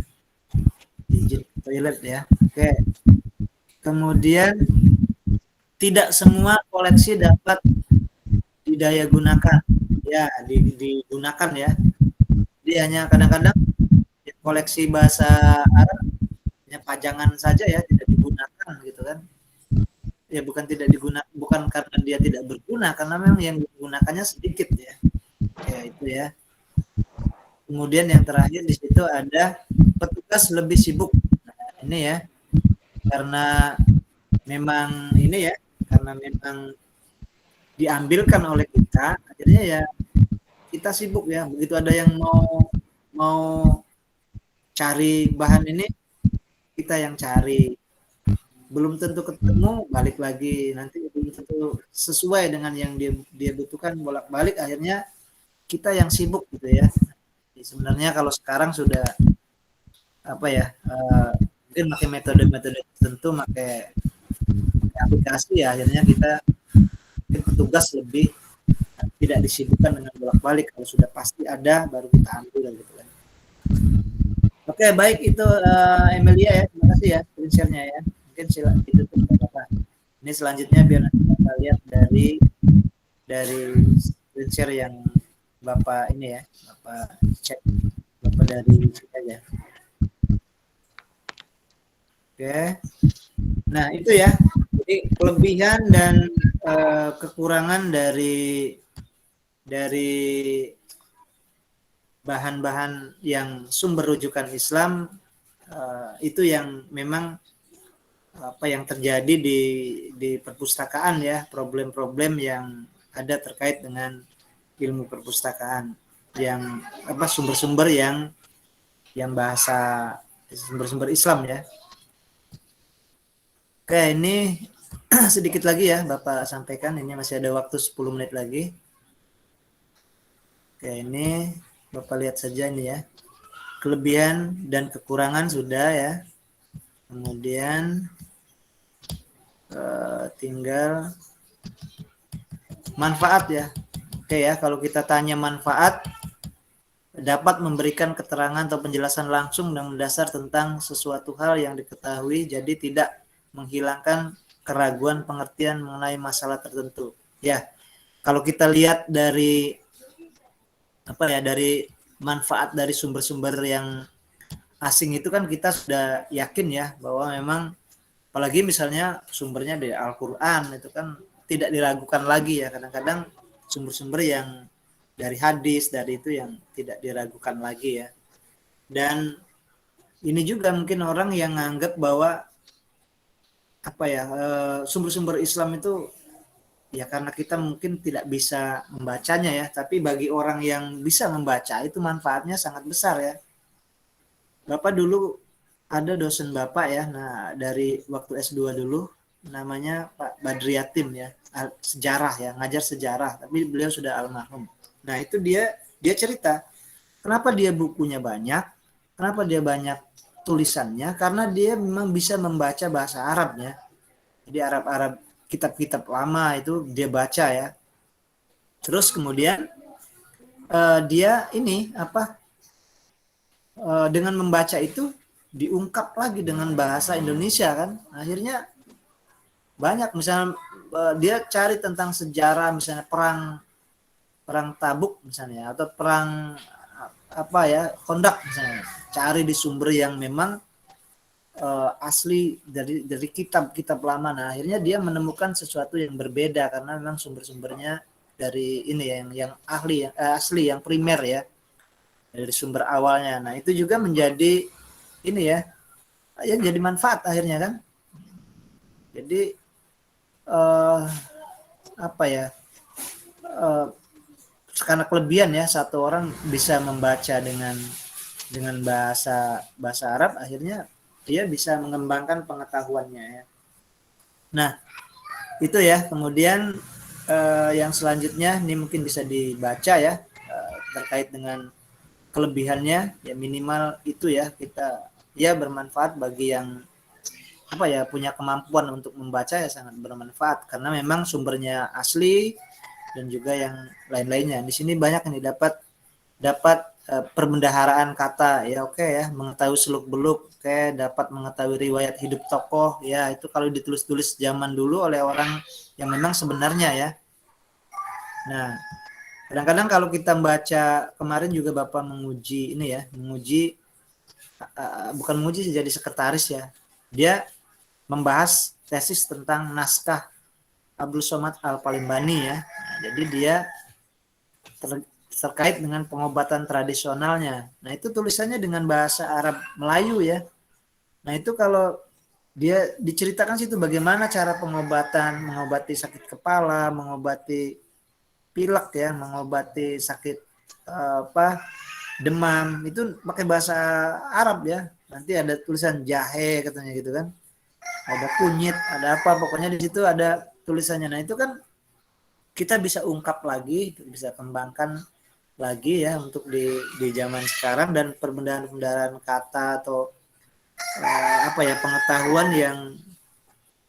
Izin toilet ya. Oke. Kemudian tidak semua koleksi dapat didaya gunakan. Ya, digunakan ya. Jadi hanya kadang-kadang koleksi bahasa Arab hanya pajangan saja ya, tidak digunakan gitu kan. Ya bukan tidak digunakan, bukan karena dia tidak berguna, karena memang yang digunakannya sedikit ya. Ya itu ya. Kemudian yang terakhir di situ ada petugas lebih sibuk. Nah, ini ya. Karena memang ini ya, karena memang diambilkan oleh kita, akhirnya ya kita sibuk ya. Begitu ada yang mau cari bahan ini, kita yang cari. Belum tentu ketemu, balik lagi, nanti belum tentu sesuai dengan yang dia butuhkan, bolak-balik, akhirnya kita yang sibuk gitu ya. Sebenarnya kalau sekarang sudah apa ya, mungkin pakai metode-metode tertentu, pakai aplikasi ya, akhirnya kita mungkin petugas lebih tidak disibukkan dengan bolak-balik, kalau sudah pasti ada baru kita ambil gitu kan. Oke, baik itu Emilia ya, terima kasih ya screen share-nya ya. Mungkin silakan ditutup Bapak. Ini selanjutnya biar nanti kita lihat dari screen share yang Bapak ini ya, Bapak cek, Bapak dari sini aja. Oke. Nah, itu ya. Jadi kelebihan dan kekurangan dari bahan-bahan yang sumber rujukan Islam, itu yang memang apa yang terjadi di perpustakaan ya, problem-problem yang ada terkait dengan ilmu perpustakaan, yang apa sumber-sumber yang bahasa sumber-sumber Islam ya. Oke, ini sedikit lagi ya Bapak sampaikan, ini masih ada waktu 10 menit lagi. Oke, ini Bapak lihat saja ini ya. Kelebihan dan kekurangan sudah ya. Kemudian tinggal manfaat ya. Oke ya, kalau kita tanya manfaat, dapat memberikan keterangan atau penjelasan langsung dan mendasar tentang sesuatu hal yang diketahui, jadi tidak menghilangkan keraguan pengertian mengenai masalah tertentu. Ya, kalau kita lihat dari apa ya, dari manfaat dari sumber-sumber yang asing itu kan kita sudah yakin ya bahwa memang, apalagi misalnya sumbernya dari Al-Quran, itu kan tidak diragukan lagi ya. Kadang-kadang sumber-sumber yang dari hadis, dari itu yang tidak diragukan lagi ya. Dan ini juga mungkin orang yang nganggap bahwa apa ya, sumber-sumber Islam itu ya karena kita mungkin tidak bisa membacanya ya, tapi bagi orang yang bisa membaca itu manfaatnya sangat besar ya. Bapak dulu ada dosen Bapak ya, nah dari waktu S2 dulu, namanya Pak Badri Yatim ya, sejarah ya, ngajar sejarah, tapi beliau sudah almarhum. Nah itu dia cerita, kenapa dia bukunya banyak, kenapa dia banyak tulisannya, karena dia memang bisa membaca bahasa Arabnya. Jadi Arab kitab-kitab lama itu dia baca ya. Terus kemudian dia ini apa, dengan membaca itu diungkap lagi dengan bahasa Indonesia kan. Akhirnya banyak, misalnya dia cari tentang sejarah, misalnya perang Tabuk misalnya, atau perang apa ya, Kondak misalnya, cari di sumber yang memang asli dari kitab-kitab lama. Nah akhirnya dia menemukan sesuatu yang berbeda karena memang sumber-sumbernya dari ini ya, yang ahli asli, yang primer ya, dari sumber awalnya. Nah itu juga menjadi ini ya jadi manfaat akhirnya kan. Jadi apa ya, karena kelebihan ya, satu orang bisa membaca dengan bahasa Arab, akhirnya dia bisa mengembangkan pengetahuannya ya. Nah itu ya. Kemudian yang selanjutnya ini mungkin bisa dibaca ya, terkait dengan kelebihannya ya, minimal itu ya, kita ya bermanfaat bagi yang apa ya, punya kemampuan untuk membaca ya, sangat bermanfaat karena memang sumbernya asli dan juga yang lain-lainnya. Di sini banyak yang didapat perbendaharaan kata ya, oke ya, mengetahui seluk-beluk, oke, dapat mengetahui riwayat hidup tokoh ya, itu kalau ditulis-tulis zaman dulu oleh orang yang memang sebenarnya ya. Nah kadang-kadang kalau kita membaca, kemarin juga Bapak menguji ini ya, bukan menguji, jadi sekretaris ya, dia membahas tesis tentang naskah Abdul Somad Al-Palimbani ya. Nah, jadi dia terkait dengan pengobatan tradisionalnya. Nah itu tulisannya dengan bahasa Arab Melayu ya. Nah itu kalau dia diceritakan situ bagaimana cara pengobatan, mengobati sakit kepala, mengobati pilek ya, mengobati sakit demam, itu pakai bahasa Arab ya, nanti ada tulisan jahe katanya gitu kan, ada kunyit, ada apa, pokoknya di situ ada tulisannya. Nah itu kan kita bisa ungkap lagi, bisa kembangkan lagi ya untuk di zaman sekarang, dan perbedaan-perbedaan kata atau apa ya, pengetahuan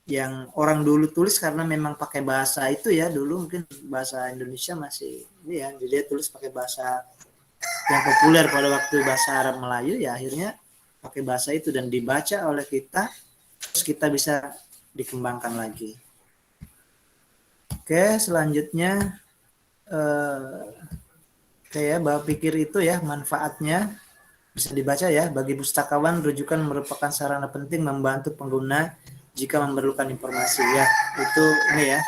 yang orang dulu tulis karena memang pakai bahasa itu ya, dulu mungkin bahasa Indonesia masih ini ya, jadi dia tulis pakai bahasa yang populer pada waktu, bahasa Arab Melayu, ya akhirnya pakai bahasa itu dan dibaca oleh kita, terus kita bisa dikembangkan lagi. Oke, selanjutnya kayak bahwa pikir itu ya, manfaatnya bisa dibaca ya, bagi pustakawan rujukan merupakan sarana penting membantu pengguna jika memerlukan informasi ya. Itu ini ya.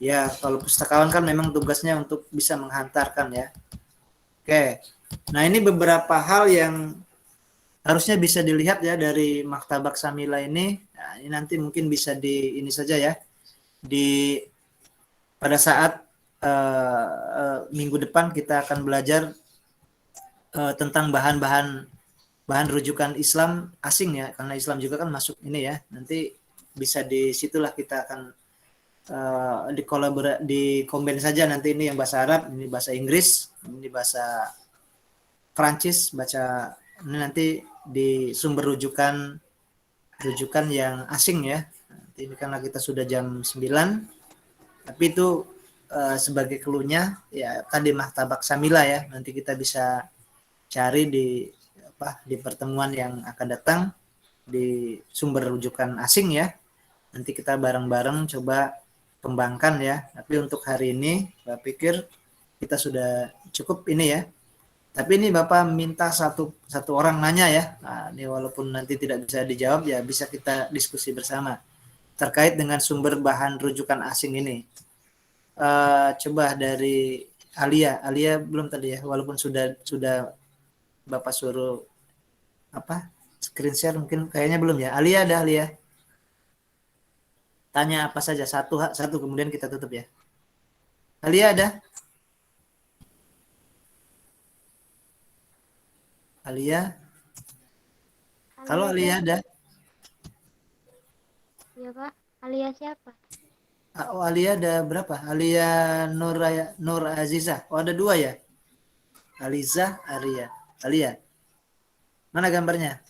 Ya, kalau pustakawan kan memang tugasnya untuk bisa menghantarkan ya. Oke. Nah, ini beberapa hal yang harusnya bisa dilihat ya dari Maktabak Samila ini. Nah, ini nanti mungkin bisa di ini saja ya. Pada saat minggu depan kita akan belajar tentang bahan rujukan Islam asing ya, karena Islam juga kan masuk ini ya. Nanti bisa di situlah kita akan dikombin saja, nanti ini yang bahasa Arab, ini bahasa Inggris, ini bahasa Prancis, baca ini nanti di sumber rujukan yang asing ya. Nanti ini karena kita sudah jam 9, tapi itu sebagai clue-nya ya tadi Maktabak Samila ya. Nanti kita bisa cari di pertemuan yang akan datang di sumber rujukan asing ya. Nanti kita bareng-bareng coba kembangkan ya. Tapi untuk hari ini saya pikir kita sudah cukup ini ya. Tapi ini Bapak minta satu orang nanya ya. Nah, ini walaupun nanti tidak bisa dijawab ya, bisa kita diskusi bersama terkait dengan sumber bahan rujukan asing ini. Coba dari Alia belum tadi ya, walaupun sudah Bapak suruh screen share, mungkin kayaknya belum ya. Alia ada, Alia? Tanya apa saja, satu kemudian kita tutup ya. Alia ada? Alia? Kalau Alia ada? Iya Pak, Alia siapa? Oh, Alia ada berapa? Alia Nur Azizah. Oh, ada 2 ya? Aliza, Alia. Mana gambarnya?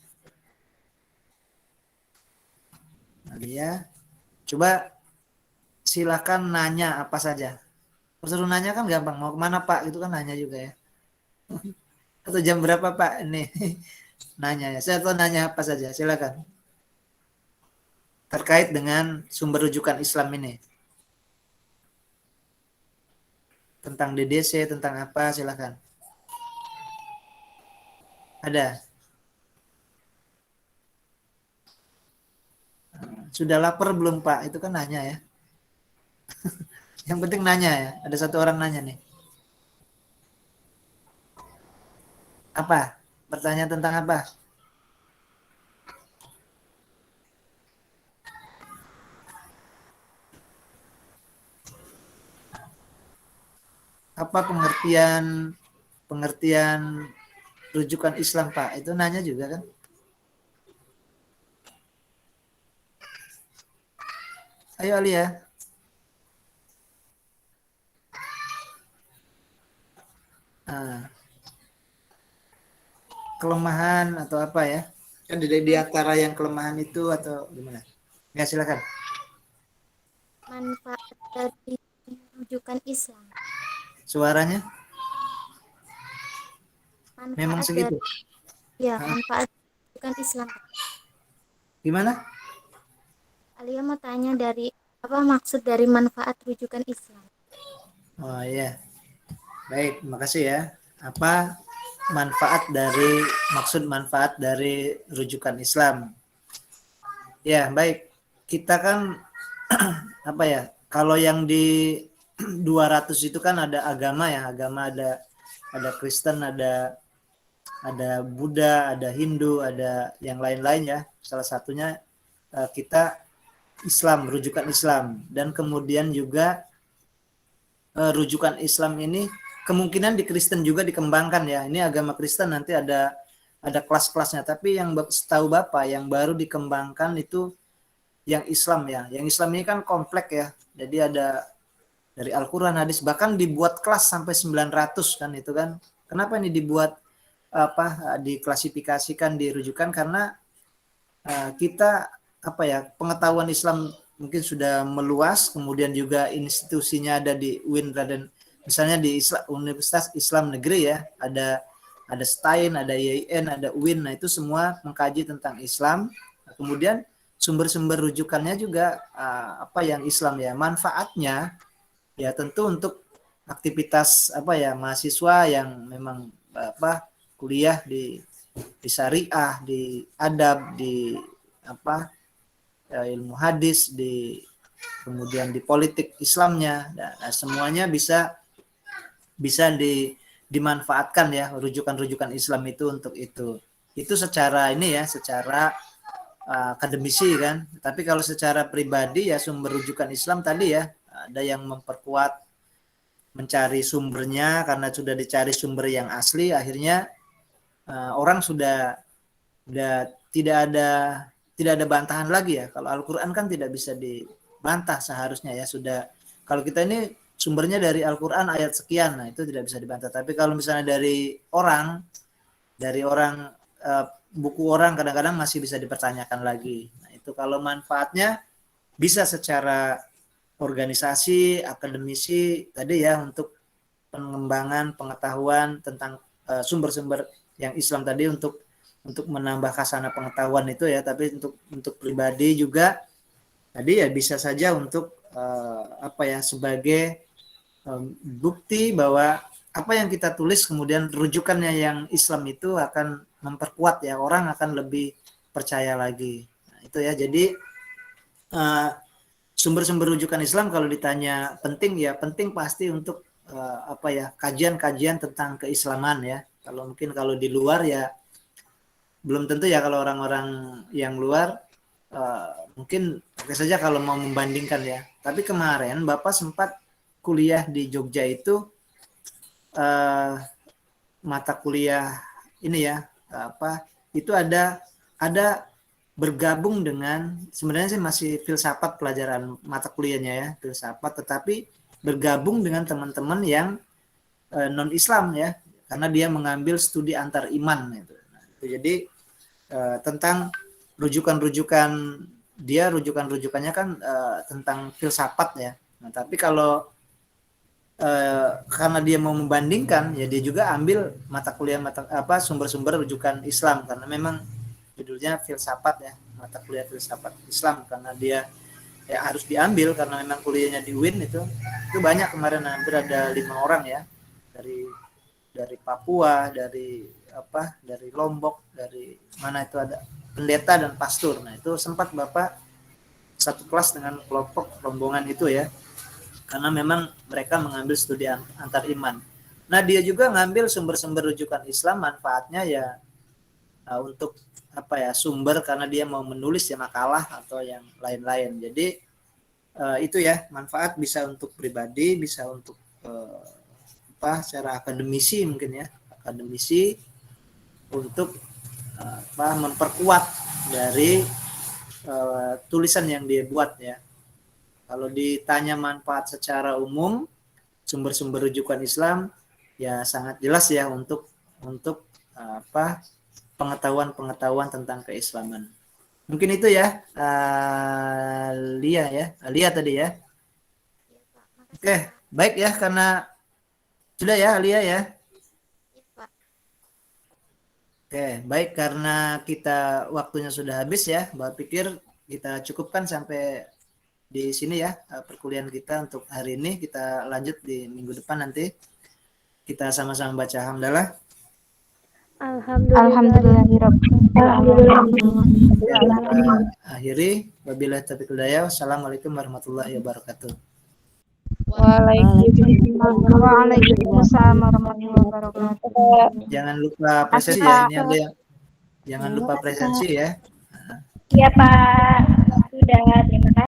Alia. Coba silakan nanya apa saja. Suruh nanya kan gampang. Mau kemana Pak? Itu kan nanya juga ya. Atau jam berapa Pak? Ini nanya ya. Saya tahu nanya apa saja. Silakan. Terkait dengan sumber rujukan Islam ini. Tentang DDC, tentang apa, silakan. Ada. Sudah lapar belum Pak? Itu kan nanya ya. Yang penting nanya ya. Ada 1 orang nanya nih. Apa? Pertanyaan tentang apa? Apa pengertian rujukan Islam Pak? Itu nanya juga kan? Ayo Alia. Kelemahan atau apa ya? Kan di antara yang kelemahan itu atau gimana? Ya silakan. Manfaat dari rujukan Islam. Suaranya? Manfaat Memang segitu. Manfaat rujukan Islam. Gimana? Alia mau tanya dari apa maksud dari manfaat rujukan Islam? Oh iya. Baik, makasih ya. Apa maksud manfaat dari rujukan Islam? Ya, baik. Kita kan apa ya? Kalau yang di 200 itu kan ada agama ya, ada Kristen, ada Buddha, ada Hindu, ada yang lain-lain ya. Salah satunya kita Islam, rujukan Islam, dan kemudian juga rujukan Islam ini kemungkinan di Kristen juga dikembangkan ya. Ini agama Kristen nanti ada ada kelas-kelasnya. Tapi yang setahu Bapak yang baru dikembangkan itu yang Islam ya. Yang Islam ini kan kompleks ya. Jadi ada dari Al-Quran, hadis, bahkan dibuat kelas sampai 900 kan itu kan. Kenapa ini dibuat diklasifikasikan, dirujukan karena kita pengetahuan Islam mungkin sudah meluas, kemudian juga institusinya ada di UIN dan misalnya di Universitas Islam Negeri ya, ada STAIN, ada IAIN, ada UIN. Nah itu semua mengkaji tentang Islam. Kemudian sumber-sumber rujukannya juga yang Islam ya, manfaatnya ya tentu untuk aktivitas mahasiswa yang memang kuliah di syariah, di adab, di ilmu hadis, kemudian di politik Islamnya, semuanya bisa dimanfaatkan ya, rujukan-rujukan Islam itu untuk itu secara secara akademisi kan. Tapi kalau secara pribadi ya sumber rujukan Islam tadi ya, ada yang memperkuat mencari sumbernya, karena sudah dicari sumber yang asli, akhirnya orang sudah tidak ada bantahan lagi ya. Kalau Al-Quran kan tidak bisa dibantah seharusnya ya, sudah. Kalau kita ini sumbernya dari Al-Quran ayat sekian, nah itu tidak bisa dibantah. Tapi kalau misalnya dari orang buku orang kadang-kadang masih bisa dipertanyakan lagi. Nah itu kalau manfaatnya bisa secara organisasi, akademisi tadi ya, untuk pengembangan pengetahuan tentang sumber-sumber yang Islam tadi, untuk menambah khazanah pengetahuan itu ya. Tapi untuk pribadi juga tadi ya bisa saja untuk sebagai bukti bahwa apa yang kita tulis kemudian rujukannya yang Islam itu akan memperkuat ya, orang akan lebih percaya lagi. Nah, itu ya. Jadi sumber-sumber rujukan Islam kalau ditanya penting ya, penting pasti untuk kajian-kajian tentang keislaman ya. Kalau di luar ya belum tentu ya, kalau orang-orang yang luar mungkin oke saja kalau mau membandingkan ya. Tapi kemarin Bapak sempat kuliah di Jogja itu, mata kuliah ini ya, itu ada bergabung dengan, sebenarnya sih masih filsafat pelajaran mata kuliahnya ya, filsafat, tetapi bergabung dengan teman-teman yang non Islam ya, karena dia mengambil studi antar iman itu. Nah, itu jadi tentang rujukannya kan tentang filsafat ya. Nah, tapi kalau karena dia mau membandingkan ya, dia juga ambil mata kuliah sumber-sumber rujukan Islam, karena memang judulnya filsafat ya, mata kuliah filsafat Islam, karena dia ya harus diambil karena memang kuliahnya di UIN itu banyak. Kemarin hampir ada 5 orang ya, dari Papua, dari Lombok, dari mana itu ada pendeta dan pastor. Nah itu sempat Bapak satu kelas dengan kelompok rombongan itu ya, karena memang mereka mengambil studi antar iman. Nah dia juga ngambil sumber-sumber rujukan Islam, manfaatnya ya untuk sumber, karena dia mau menulis ya makalah atau yang lain-lain. Jadi itu ya, manfaat bisa untuk pribadi, bisa untuk secara akademisi mungkin ya, akademisi untuk memperkuat dari tulisan yang dia buat ya. Kalau ditanya manfaat secara umum, sumber-sumber rujukan Islam ya sangat jelas ya untuk pengetahuan tentang keislaman. Mungkin itu ya, Alia tadi ya. Oke, baik ya, karena sudah ya Alia ya. Oke, baik, karena kita waktunya sudah habis ya, Bapak pikir kita cukupkan sampai di sini ya perkuliahan kita untuk hari ini. Kita lanjut di minggu depan nanti. Kita sama-sama baca hamdalah. Akhiri, wabillahi taufiq wal hidayah. Wassalamualaikum warahmatullahi wabarakatuh. Waalaikumsalam warahmatullahi wabarakatuh. Jangan lupa presensi ya, ini ada yang jangan lupa presensi ya. Iya Pak, sudah, terima kasih.